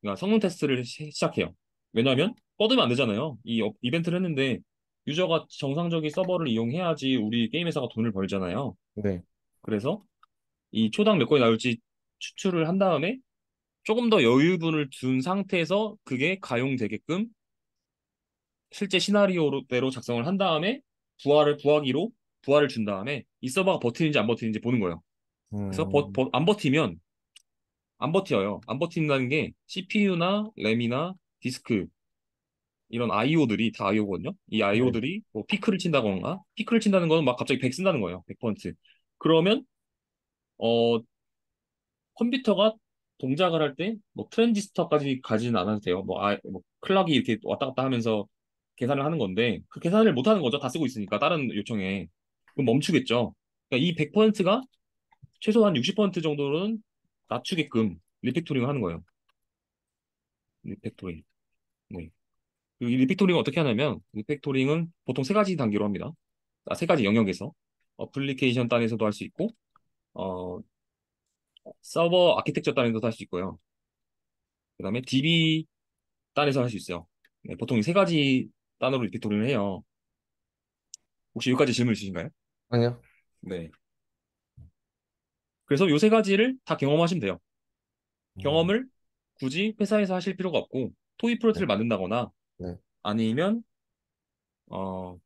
그러니까 성능 테스트를 시작해요. 왜냐하면 뻗으면 안 되잖아요. 이벤트를 했는데 유저가 정상적인 서버를 이용해야지 우리 게임 회사가 돈을 벌잖아요. 네. 그래서 이 초당 몇 건이 나올지 추출을 한 다음에 조금 더 여유분을 둔 상태에서 그게 가용되게끔 실제 시나리오대로 작성을 한 다음에 부하기로 부하를 준 다음에 이 서버가 버티는지 안 버티는지 보는 거예요. 그래서 음, 안 버티면 안 버텨요. 안 버틴다는 게 CPU나 램이나 디스크 이런 IO들이 다 IO거든요. 이 네, IO들이 뭐 피크를 친다는 거는 막 갑자기 100 쓴다는 거예요. 100%. 그러면 어 컴퓨터가 동작을 할 때 뭐 트랜지스터까지 가지는 않아도 돼요. 뭐 클락이 이렇게 왔다 갔다 하면서 계산을 하는 건데 그 계산을 못 하는 거죠. 다 쓰고 있으니까 다른 요청에. 그럼 멈추겠죠. 그러니까 이 100%가 최소한 60% 정도는 낮추게끔 리팩토링을 하는 거예요. 리팩토링. 네. 이 리팩토링을 어떻게 하냐면 리팩토링은 보통 세 가지 단계로 합니다. 세 가지 영역에서 어플리케이션 단에서도 할 수 있고 어, 서버 아키텍처 단에서도 할 수 있고요. 그다음에 DB 단에서 할 수 있어요. 네, 보통 이 세 가지 단으로 리팩토링을 해요. 혹시 여기까지 질문 있으신가요? 아니요. 네. 그래서 요 세 가지를 다 경험하시면 돼요. 음, 경험을 굳이 회사에서 하실 필요가 없고 토이 네, 프로젝트를 만든다거나 네, 아니면 어,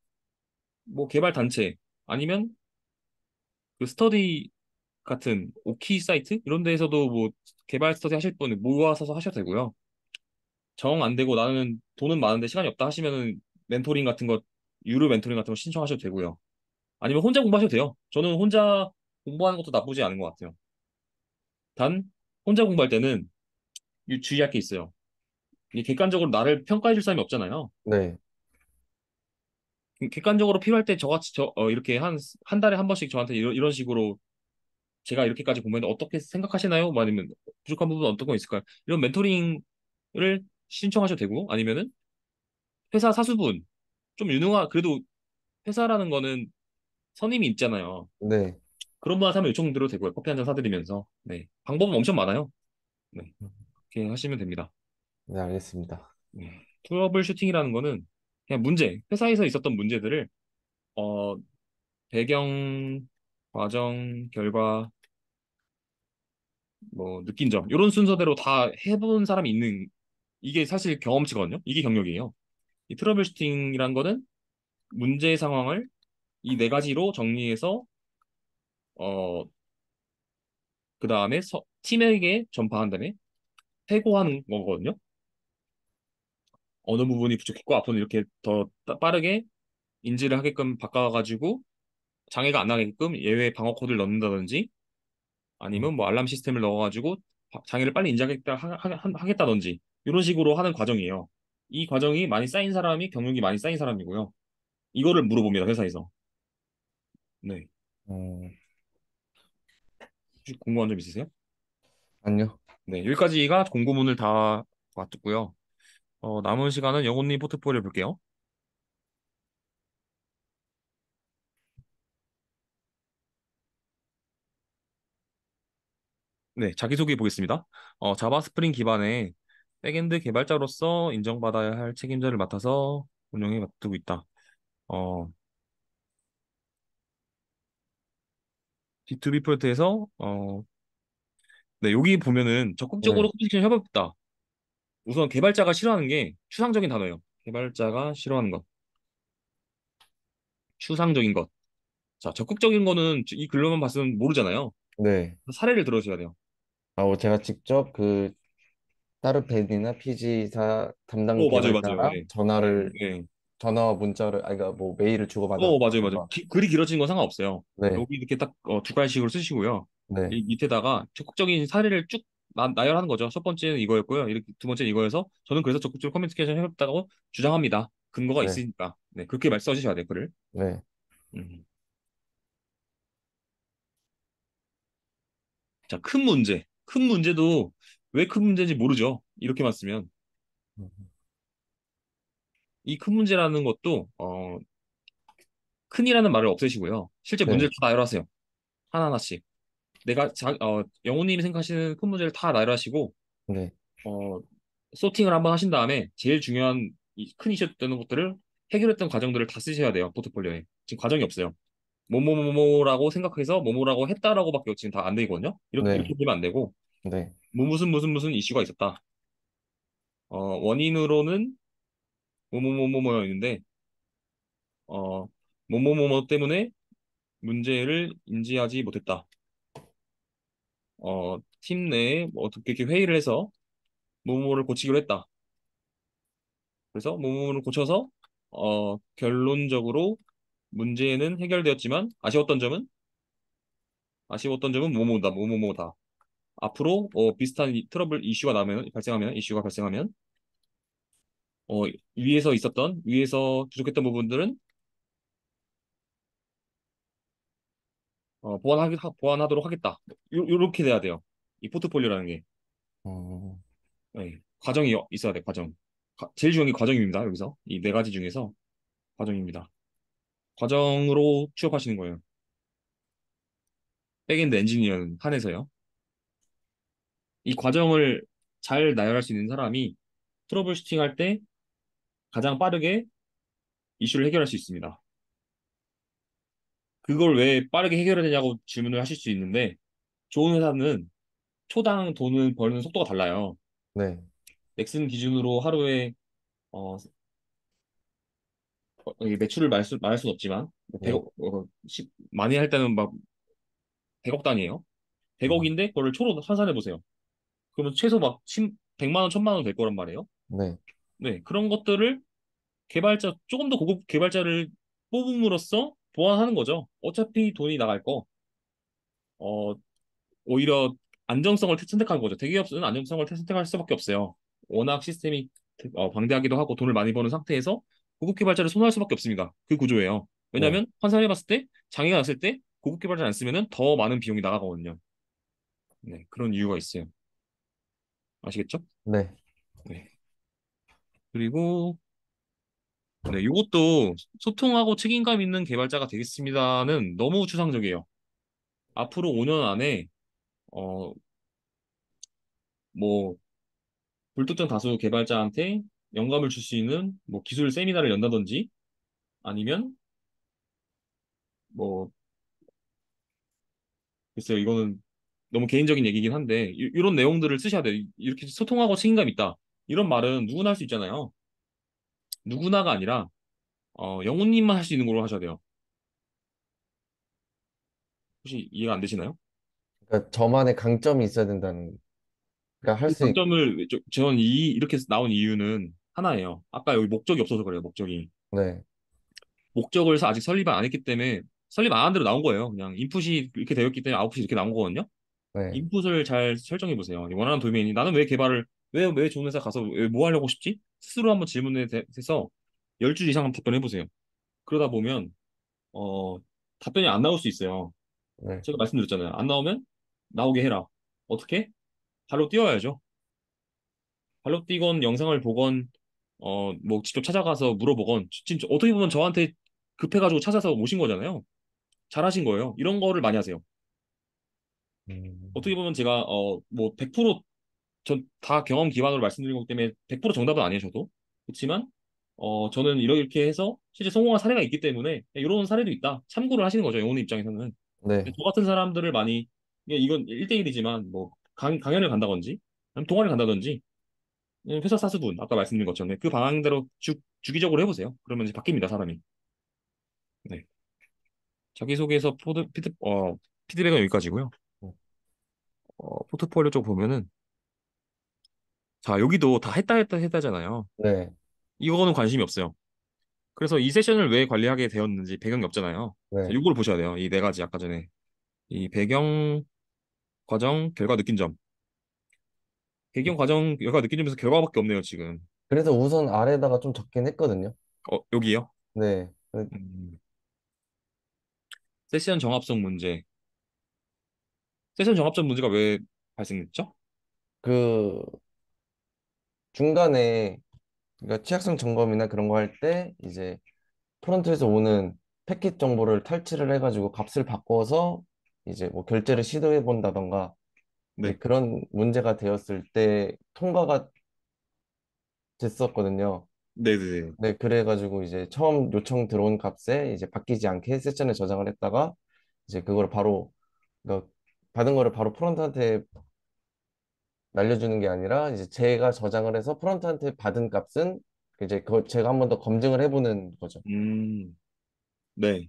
뭐 개발 단체 아니면 그 스터디 같은 오키 사이트 이런 데에서도 뭐 개발 스터디 하실 분은 모아서 하셔도 되고요. 정 안 되고 나는 돈은 많은데 시간이 없다 하시면은 멘토링 같은 거 유료 멘토링 같은 거 신청하셔도 되고요. 아니면 혼자 공부하셔도 돼요. 저는 혼자 공부하는 것도 나쁘지 않은 것 같아요. 단 혼자 공부할 때는 주의할 게 있어요. 이게 객관적으로 나를 평가해 줄 사람이 없잖아요. 네, 객관적으로 필요할 때 저같이 이렇게 한 달에 한 번씩 저한테 이런 식으로 제가 이렇게까지 공부했는데 어떻게 생각하시나요? 뭐 아니면 부족한 부분 어떤 거 있을까요? 이런 멘토링을 신청하셔도 되고 아니면은 회사 사수분 좀 유능한 그래도 회사라는 거는 선임이 있잖아요. 네, 그런 분한테 한번 요청드려도 되고요. 커피 한 잔 사드리면서 네 방법은 엄청 많아요. 네 그렇게 하시면 됩니다. 네, 알겠습니다. 트러블 슈팅이라는 거는 그냥 문제 회사에서 있었던 문제들을 어 배경 과정 결과 뭐 느낀 점 이런 순서대로 다 해본 사람이 있는 이게 사실 경험치거든요. 이게 경력이에요. 이 트러블 슈팅이란 거는 문제 상황을 이 네 가지로 정리해서 어 그 다음에 팀에게 전파한 다음에 퇴고하는 거거든요. 어느 부분이 부족했고 앞으로 이렇게 더 빠르게 인지를 하게끔 바꿔가지고 장애가 안 나게끔 예외 방어 코드를 넣는다든지 음, 아니면 뭐 알람 시스템을 넣어가지고 장애를 빨리 인지하겠다 하겠다든지 이런 식으로 하는 과정이에요. 이 과정이 많이 쌓인 사람이 경력이 많이 쌓인 사람이고요. 이거를 물어봅니다 회사에서. 네. 음, 혹시 궁금한 점 있으세요? 아니요. 네, 여기까지가 공고문을 다 봤고요. 남은 시간은 영혼님 포트폴리오 볼게요. 네, 자기소개 보겠습니다. 자바 스프링 기반의 백엔드 개발자로서 인정받아야 할 책임자를 맡아서 운영에 맡고 있다. 어, B2B 프로젝트에서 네, 여기 보면은 적극적으로 네, 커뮤니케이션 해봤다. 우선 개발자가 싫어하는 게 추상적인 단어예요. 개발자가 싫어하는 것, 추상적인 것. 자, 적극적인 거는 이 글로만 봤으면 모르잖아요. 네. 사례를 들어주셔야 돼요. 제가 직접 그 따르펜이나 피지사 담당 맞아요, 맞아요. 개발자랑 예. 예. 전화와 문자를, 그러니까 뭐 메일을 맞아요, 맞아요. 주고받았던가. 글이 길어지는 건 상관없어요. 네, 여기 이렇게 딱 두 갈씩으로 쓰시고요. 네, 이 밑에다가 적극적인 사례를 쭉 나열하는 거죠. 첫 번째는 이거였고요. 이렇게 두 번째는 이거여서 저는 그래서 적극적으로 커뮤니케이션 해봤다고 주장합니다. 근거가 네, 있으니까. 네, 그렇게 말 써주셔야 돼요, 글을. 네. 음. 자, 큰 문제. 큰 문제도 왜 큰 문제인지 모르죠. 이렇게만 쓰면. 이 큰 문제라는 것도 큰이라는 말을 없애시고요. 실제 문제를 네, 다 나열하세요. 하나하나씩. 영호님이 생각하시는 큰 문제를 다 나열하시고 네, 어, 소팅을 한번 하신 다음에 제일 중요한 큰 이슈 되는 것들을 해결했던 과정들을 다 쓰셔야 돼요. 포트폴리오에. 지금 과정이 없어요. 뭐뭐뭐뭐라고 생각해서 뭐뭐라고 했다라고밖에 지금 다 안 되거든요. 이렇게 네, 되면 안 되고 네. 뭐 무슨 이슈가 있었다. 원인으로는 뭐뭐뭐뭐였는데 어, 뭐뭐뭐뭐 때문에 문제를 인지하지 못했다. 팀 내에 뭐 어떻게 이렇게 회의를 해서 뭐뭐를 고치기로 했다. 그래서 뭐뭐를 고쳐서 결론적으로 문제는 해결되었지만 아쉬웠던 점은 뭐뭐다. 앞으로 비슷한 트러블 이슈가 나면 발생하면 이슈가 발생하면 어, 위에서 부족했던 부분들은 보완하도록 하겠다. 요렇게 돼야 돼요. 이 포트폴리오라는 게 음, 네, 과정이 있어야 돼. 과정. 제일 중요한 게 과정입니다. 여기서 이 네 가지 중에서 과정입니다. 과정으로 취업하시는 거예요. 백엔드 엔지니어는 한해서요. 이 과정을 잘 나열할 수 있는 사람이 트러블 슈팅 할 때 가장 빠르게 이슈를 해결할 수 있습니다. 그걸 왜 빠르게 해결해야 되냐고 질문을 하실 수 있는데 좋은 회사는 초당 돈을 버는 속도가 달라요. 네, 넥슨 기준으로 하루에 이게 매출을 말할 수는 없지만 뭐 네, 100억 많이 할 때는 막 100억 단위예요. 음, 100억인데 그거를 초로 환산해 보세요. 그러면 최소 막 100만 원, 1000만 원 될 거란 말이에요. 네, 네, 그런 것들을 조금 더 고급 개발자를 뽑음으로써 보완하는 거죠. 어차피 돈이 나갈 거, 어, 오히려 안정성을 선택하는 거죠. 대기업은 안정성을 선택할 수밖에 없어요. 워낙 시스템이 방대하기도 하고 돈을 많이 버는 상태에서 고급 개발자를 선호할 수밖에 없습니다. 그 구조예요. 네, 왜냐하면 환산해봤을 때 장애가 났을 때 고급 개발자를 안 쓰면은 더 많은 비용이 나가거든요. 네, 그런 이유가 있어요. 아시겠죠? 네, 네. 그리고 네, 이것도 소통하고 책임감 있는 개발자가 되겠습니다는 너무 추상적이에요. 앞으로 5년 안에 어, 뭐 불특정 다수 개발자한테 영감을 줄 수 있는 뭐 기술 세미나를 연다든지 아니면 뭐 글쎄요 이거는 너무 개인적인 얘기긴 한데 런 내용들을 쓰셔야 돼요. 이렇게 소통하고 책임감 있다. 이런 말은 누구나 할 수 있잖아요. 누구나가 아니라 영훈님만 할 수 있는 걸로 하셔야 돼요. 혹시 이해가 안 되시나요? 그러니까 저만의 강점이 있어야 된다는, 그러니까 할 그 수 있, 장점을 저는 이렇게 나온 이유는 하나예요. 아까 여기 목적이 없어서 그래요. 목적이. 네, 목적을 아직 설립을 안 했기 때문에 설립 안 한 대로 나온 거예요. 그냥 인풋이 이렇게 되었기 때문에 아웃풋이 이렇게 나온 거거든요. 네, 인풋을 잘 설정해 보세요. 원하는 도메인이 나는 왜 개발을 왜 좋은 회사 가서 왜 뭐 하려고 싶지? 스스로 한번 질문에 대해서 10줄 이상 한번 답변해 보세요. 그러다 보면 어 답변이 안 나올 수 있어요. 네, 제가 말씀드렸잖아요. 안 나오면 나오게 해라. 어떻게? 발로 뛰어야죠. 발로 뛰건 영상을 보건 뭐 직접 찾아가서 물어보건 진짜 어떻게 보면 저한테 급해가지고 찾아서 오신 거잖아요. 잘하신 거예요. 이런 거를 많이 하세요. 음, 어떻게 보면 제가 뭐 100%전 다 경험 기반으로 말씀드린 거기 때문에 100% 정답은 아니에요, 저도. 그렇지만 저는 이렇게 해서 실제 성공한 사례가 있기 때문에 이런 사례도 있다. 참고를 하시는 거죠, 영혼의 입장에서는. 네, 저 같은 사람들을 많이 이건 1대1이지만 뭐 강연을 간다든지 아니면 동아리를 간다든지 회사 사수분 아까 말씀드린 것처럼 그 방향대로 주기적으로 해보세요. 그러면 이제 바뀝니다, 사람이. 네. 자기소개서 피드백은 여기까지고요. 포트폴리오 쪽 보면은 자, 여기도 다 했다잖아요. 네, 이거는 관심이 없어요. 그래서 이 세션을 왜 관리하게 되었는지 배경이 없잖아요. 자, 네. 이걸 보셔야 돼요. 이 네 가지 아까 전에 이 배경, 과정, 결과, 느낀 점. 배경, 과정, 결과, 느낀 점에서 결과밖에 없네요, 지금. 그래서 우선 아래다가 좀 적긴 했거든요. 여기요. 네, 음, 세션 정합성 문제. 세션 정합성 문제가 왜 발생했죠? 그 중간에, 그러니까 취약성 점검이나 그런 거 할 때 이제 프론트에서 오는 패킷 정보를 탈취를 해가지고 값을 바꿔서 이제 뭐 결제를 시도해 본다던가 이제 네. 그런 문제가 되었을 때 통과가 됐었거든요. 네네네. 네, 그래가지고 이제 처음 요청 들어온 값에 이제 바뀌지 않게 세션에 저장을 했다가 이제 그걸 바로, 그러니까 받은 거를 바로 프론트한테 날려주는 게 아니라 이제 제가 저장을 해서 프론트한테 받은 값은 이제 그걸 제가 한 번 더 검증을 해보는 거죠. 음, 네.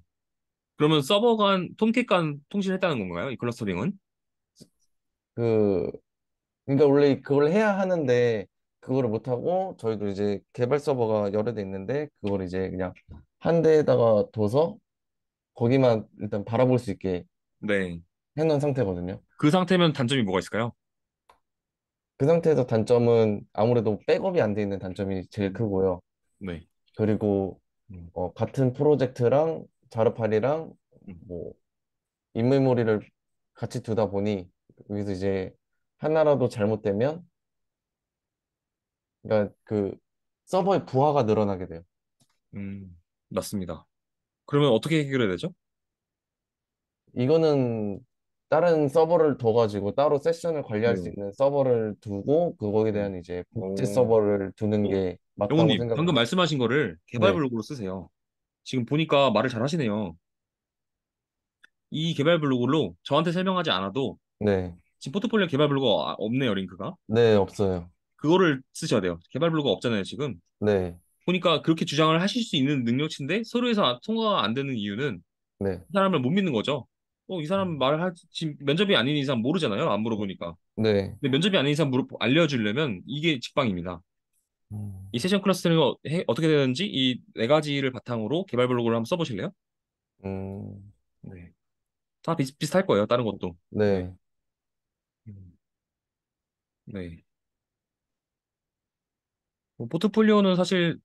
그러면 서버 간, 톰캣 간 통신했다는 건가요? 이 클러스터링은? 그 그러니까 원래 그걸 해야 하는데 그거를 못 하고 저희도 이제 개발 서버가 여러 대 있는데 그걸 이제 그냥 한 대에다가 둬서 거기만 일단 바라볼 수 있게 네. 해놓은 상태거든요. 그 상태면 단점이 뭐가 있을까요? 그 상태에서 단점은 아무래도 백업이 안 돼 있는 단점이 제일 음, 크고요. 네. 그리고 음, 같은 프로젝트랑 자르팔이랑 음, 뭐 인메모리를 같이 두다 보니 여기서 이제 하나라도 잘못되면, 그러니까 그 서버의 부하가 늘어나게 돼요. 맞습니다. 그러면 어떻게 해결해야 되죠? 이거는 다른 서버를 둬가지고 따로 세션을 관리할 수 네. 있는 서버를 두고 그거에 네. 대한 이제 복제 오, 서버를 두는 어, 게 맞다고 영호님, 생각을 방금 해요. 말씀하신 거를 개발 네, 블록으로 쓰세요. 지금 보니까 말을 잘 하시네요. 이 개발 블록으로 저한테 설명하지 않아도 네, 지금 포트폴리오 개발 블로그 없네요, 링크가. 네, 없어요. 그거를 쓰셔야 돼요. 개발 블로그 없잖아요, 지금. 네, 보니까 그렇게 주장을 하실 수 있는 능력치인데 서류에서 통과가 안 되는 이유는 네, 이 사람을 못 믿는 거죠. 이 사람 지금 면접이 아닌 이상 모르잖아요. 안 물어보니까. 네. 근데 면접이 아닌 이상 알려주려면 이게 직방입니다. 이 음, 세션 클러스터링이 어떻게 되는지 이 네 가지를 바탕으로 개발 블로그를 한번 써보실래요? 음, 네. 다 비슷할 거예요. 다른 것도. 네. 네, 음, 네. 포트폴리오는 사실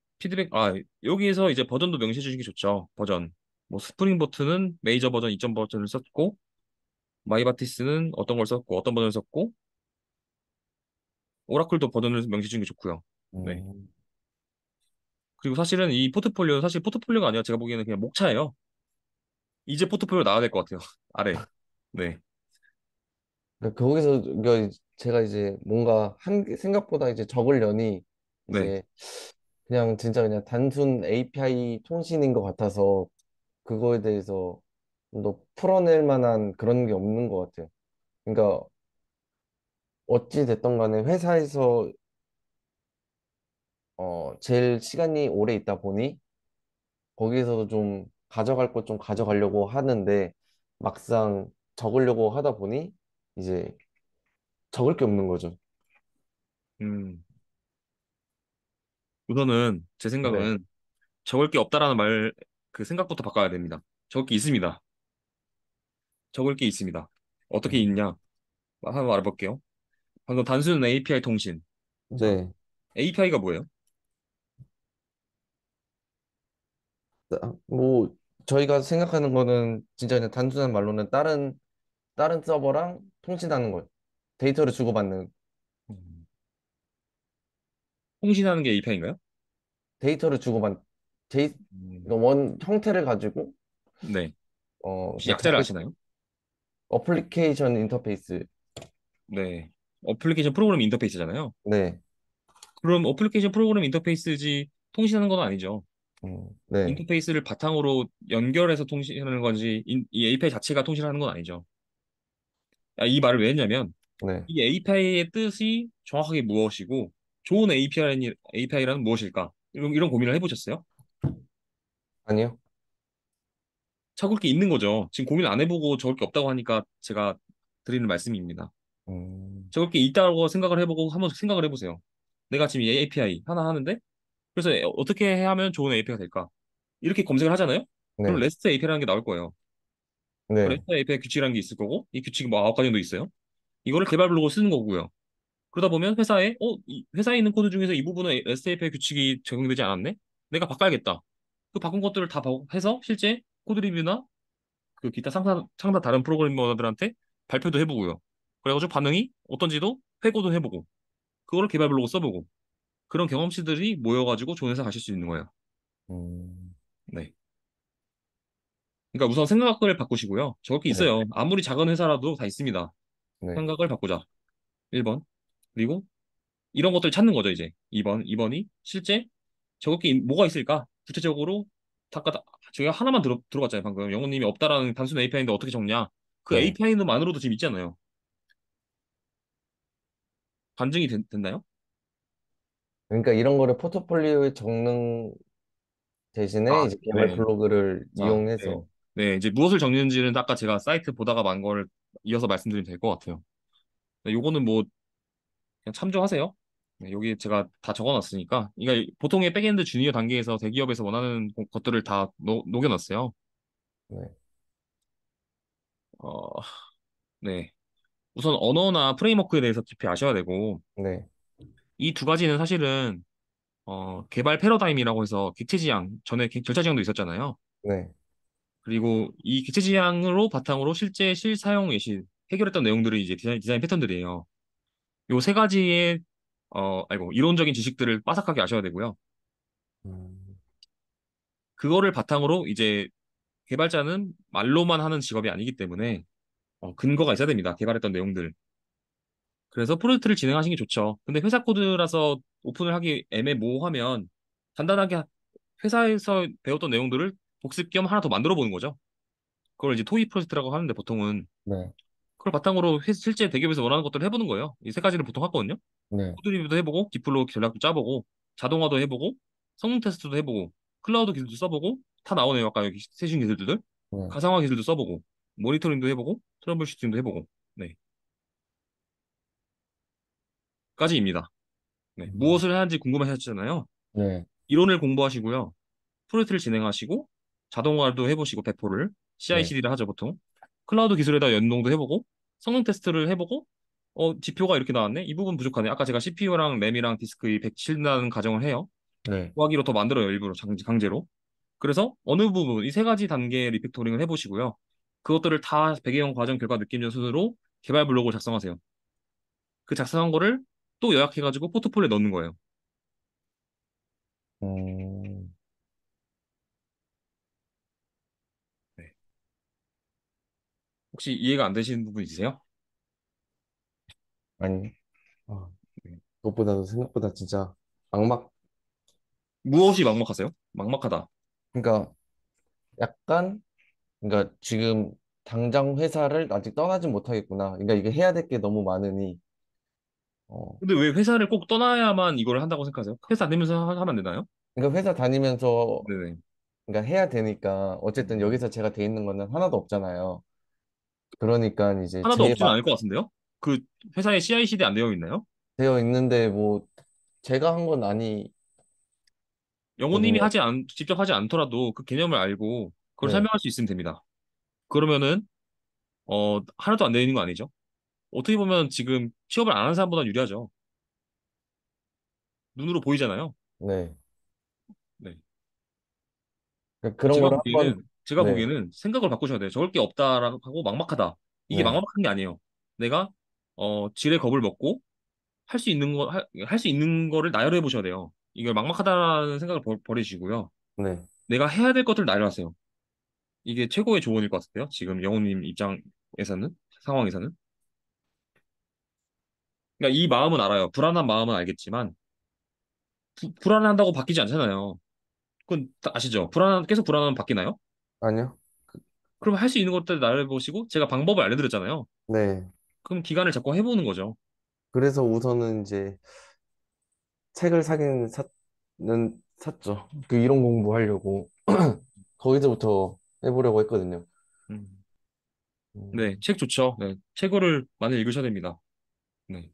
여기에서 이제 버전도 명시해 주시는 게 좋죠. 버전. 뭐 스프링 보트는 메이저 버전 2점 버전을 썼고 마이바티스는 어떤 걸 썼고 어떤 버전을 썼고 오라클도 버전을 명시해 주는 게 좋고요. 네. 음. 그리고 사실은 이 포트폴리오는 사실 포트폴리오가 아니라 제가 보기에는 그냥 목차예요. 이제 포트폴리오 나와야 될 것 같아요. 아래. 네. 그러니까 거기서 제가 이제 뭔가 생각보다 이제 적으려니 네. 이제 그냥 진짜 그냥 단순 API 통신인 것 같아서 그거에 대해서 좀 더 풀어낼 만한 그런 게 없는 것 같아요. 그러니까 어찌 됐던 간에 회사에서 제일 시간이 오래 있다 보니 거기에서도 좀 가져갈 것 좀 가져가려고 하는데 막상 적으려고 하다 보니 이제 적을 게 없는 거죠. 음. 우선은 제 네, 생각은 적을 게 없다라는 그 생각부터 바꿔야 됩니다. 적을 게 있습니다. 적을 게 있습니다. 어떻게 음, 있냐? 한번 알아볼게요. 방금 단순 API 통신. 자, 네. API가 뭐예요? 뭐 저희가 생각하는 거는 진짜 그냥 단순한 말로는 다른 서버랑 통신하는 거, 데이터를 주고받는 음. 통신하는 게 API인가요? 데이터를 주고받 데이 음. 그러니까 원 형태를 가지고 네. 혹시 그 약자를 다른 아시나요? 어플리케이션 인터페이스. 네. 어플리케이션 프로그램 인터페이스잖아요. 네, 그럼 어플리케이션 프로그램 인터페이스지 통신하는 건 아니죠. 네, 인터페이스를 바탕으로 연결해서 통신하는 건지 이 API 자체가 통신하는 건 아니죠. 이 말을 왜 했냐면 네. 이 API의 뜻이 정확하게 무엇이고 좋은 API라는 무엇일까? 이런 고민을 해보셨어요? 아니요. 적을 게 있는 거죠. 지금 고민 안 해보고 적을 게 없다고 하니까 제가 드리는 말씀입니다. 음, 적을 게 있다고 생각을 해보고 한번 생각을 해보세요. 내가 지금 이 API 하나 하는데 그래서 어떻게 하면 좋은 API가 될까? 이렇게 검색을 하잖아요? 그럼 네, REST API라는 게 나올 거예요. 그 네, REST API 규칙이라는 게 있을 거고 이 규칙이 뭐 9가지 정도 있어요. 이거를 개발 블록으로 쓰는 거고요. 그러다 보면 회사에 있는 코드 중에서 이 부분은 REST API 규칙이 적용되지 않았네? 내가 바꿔야겠다. 그 바꾼 것들을 다 해서 실제 코드 리뷰나 그 기타 상사 다른 프로그래머들한테 발표도 해보고요. 그래가지고 반응이 어떤지도 회고도 해보고 그거를 개발 블로그 써보고 그런 경험치들이 모여가지고 좋은 회사 가실 수 있는 거예요. 음, 네. 그러니까 우선 생각을 바꾸시고요. 저렇게 네, 있어요. 아무리 작은 회사라도 다 있습니다. 네, 생각을 바꾸자. 1번. 그리고 이런 것들 찾는 거죠, 이제. 2번이 실제 저렇게 뭐가 있을까? 구체적으로 제가 하나만 들어봤잖아요, 방금. 영호님이 없다라는 단순 API인데 어떻게 적냐? 그 네. API만으로도 지금 있잖아요. 반증이 됐나요? 그러니까 이런 거를 포트폴리오에 적는 대신에 이제 개발 네. 블로그를 자, 네. 이용해서 네, 이제 무엇을 적는지는 아까 제가 사이트 보다가 만 거를 이어서 말씀드리면 될 것 같아요. 네, 요거는 뭐 그냥 참조하세요. 네, 여기 제가 다 적어놨으니까. 그러니까 보통의 백엔드 주니어 단계에서 대기업에서 원하는 것들을 다 녹여놨어요. 네, 어, 네. 우선 언어나 프레임워크에 대해서 깊이 아셔야 되고, 네, 이 두 가지는 사실은 개발 패러다임이라고 해서 객체 지향, 전에 절차 지향도 있었잖아요. 네, 그리고 이 객체 지향으로 바탕으로 실제 실사용 예시 해결했던 내용들이 이제 디자인 패턴들이에요. 요 세 가지의 이론적인 지식들을 빠삭하게 아셔야 되고요. 음, 그거를 바탕으로 이제 개발자는 말로만 하는 직업이 아니기 때문에 근거가 있어야 됩니다. 개발했던 내용들. 그래서 프로젝트를 진행하시는 게 좋죠. 근데 회사 코드라서 오픈을 하기 애매모호하면 간단하게 회사에서 배웠던 내용들을 복습 겸 하나 더 만들어 보는 거죠. 그걸 이제 토이 프로젝트라고 하는데 보통은 네, 그걸 바탕으로 실제 대기업에서 원하는 것들을 해보는 거예요. 이 세 가지를 보통 하거든요. 네, 코드 리뷰도 해보고, 디플로 전략도 짜보고, 자동화도 해보고, 성능 테스트도 해보고, 클라우드 기술도 써보고, 다 나오네요. 아까 여기 세신 기술들. 네. 가상화 기술도 써보고, 모니터링도 해보고, 트러블 슈팅도 해보고, 네. 까지입니다. 네. 음, 무엇을 해야 하는지 궁금하셨잖아요. 네, 이론을 공부하시고요. 프로젝트를 진행하시고, 자동화도 해보시고, 배포를. 네, CI/CD를 하죠, 보통. 클라우드 기술에다 연동도 해보고, 성능 테스트를 해보고, 지표가 이렇게 나왔네? 이 부분 부족하네. 아까 제가 CPU랑 램이랑 디스크 이 107라는 가정을 해요. 네. 구하기로 더 만들어요, 일부러 강제로. 그래서 어느 부분, 이 세 가지 단계의 리팩토링을 해보시고요. 그것들을 다 배경 과정 결과 느낌 순으로 개발 블록을 작성하세요. 그 작성한 거를 또 요약해가지고 포트폴리오에 넣는 거예요. 음, 네. 혹시 이해가 안 되시는 부분 있으세요? 아니, 아, 네. 그것보다도 생각보다 진짜 막막, 무엇이 막막하세요? 막막하다. 그러니까 약간, 그러니까 지금 당장 회사를 아직 떠나진 못하겠구나. 그러니까 이게 해야 될 게 너무 많으니, 어, 근데 왜 회사를 꼭 떠나야만 이걸 한다고 생각하세요? 회사 다니면서 하면 안 되나요? 그러니까 회사 다니면서, 네네. 그러니까 해야 되니까, 어쨌든 음. 여기서 제가 돼 있는 거는 하나도 없잖아요. 그러니까 이제 하나도 없지는 않을 것 같은데요? 그 회사에 CI/CD 안 되어 있나요? 되어 있는데, 뭐, 제가 한 건 아니거든요. 영호님이 직접 하지 않더라도 그 개념을 알고 그걸 네, 설명할 수 있으면 됩니다. 그러면은, 하나도 안 되어 있는 거 아니죠? 어떻게 보면 지금 취업을 안 하는 사람보다 유리하죠. 눈으로 보이잖아요. 네. 네. 그러니까 그런 제가 거를 한번, 보기에는, 제가 네, 보기에는 생각을 바꾸셔야 돼요. 적을 게 없다라고 하고 막막하다. 이게 네, 막막한 게 아니에요. 내가, 지레 겁을 먹고 할 수 있는 거를 나열해 보셔야 돼요. 이걸 막막하다는 생각을 버리시고요. 네. 내가 해야 될 것들을 나열하세요. 이게 최고의 조언일 것 같아요. 지금 영호님 입장에서는, 상황에서는. 그러니까 이 마음은 알아요. 불안한 마음은 알겠지만, 불안한다고 바뀌지 않잖아요. 그건 다 아시죠? 계속 불안하면 바뀌나요? 아니요. 그럼 할 수 있는 것들 나열해보시고, 제가 방법을 알려드렸잖아요. 네. 그럼 기간을 잡고 해보는 거죠. 그래서 우선은 이제 책을 샀죠. 그 이론 공부하려고 거기서부터 해보려고 했거든요. 음. 네, 음, 책 좋죠. 네, 책을 많이 읽으셔야 됩니다. 네.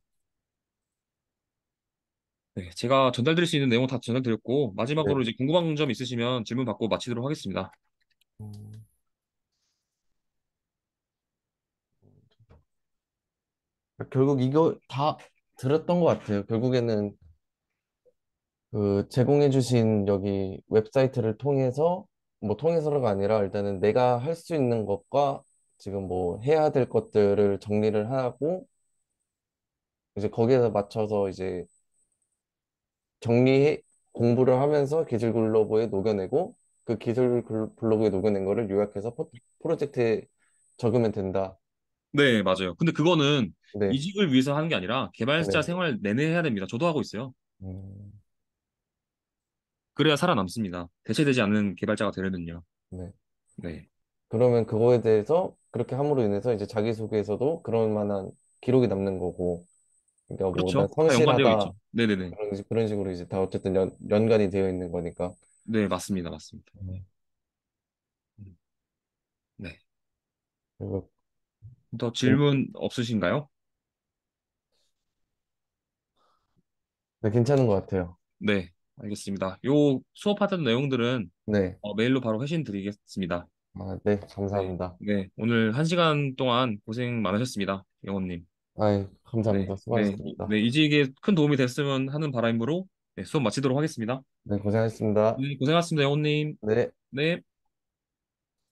네, 제가 전달드릴 수 있는 내용 다 전달드렸고, 마지막으로 네. 이제 궁금한 점 있으시면 질문 받고 마치도록 하겠습니다. 음, 결국 이거 다 들었던 것 같아요. 결국에는 그 제공해주신 여기 웹사이트를 통해서 뭐 통해서가 아니라 일단은 내가 할 수 있는 것과 지금 뭐 해야 될 것들을 정리를 하고 이제 거기에서 맞춰서 이제 정리 공부를 하면서 기술 글로브에 녹여내고 그 블로그에 녹여낸 거를 요약해서 프로젝트에 적으면 된다. 네, 맞아요. 근데 그거는 네, 이직을 위해서 하는 게 아니라 개발자 네, 생활 내내 해야 됩니다. 저도 하고 있어요. 음, 그래야 살아남습니다. 대체되지 않는 개발자가 되려면요. 네. 네. 그러면 그거에 대해서 그렇게 함으로 인해서 이제 자기소개에서도 그런 만한 기록이 남는 거고, 그러니까 뭐 난 그렇죠. 다 연관되어 있죠. 성실하다 네네네. 그런 식으로 이제 다 어쨌든 연관이 되어 있는 거니까. 네, 맞습니다. 맞습니다. 네. 음, 네. 그리고 더 질문 없으신가요? 네, 괜찮은 것 같아요. 네, 알겠습니다. 요 수업하던 내용들은 네, 메일로 바로 회신 드리겠습니다. 네, 네. 감사합니다. 네. 오늘 한 시간 동안 고생 많으셨습니다. 영원님. 네. 감사합니다. 네. 수고하셨습니다. 네. 이직에 큰 도움이 됐으면 하는 바람으로 네, 수업 마치도록 하겠습니다. 네, 고생하셨습니다. 네. 고생하셨습니다, 영원님. 네. 네.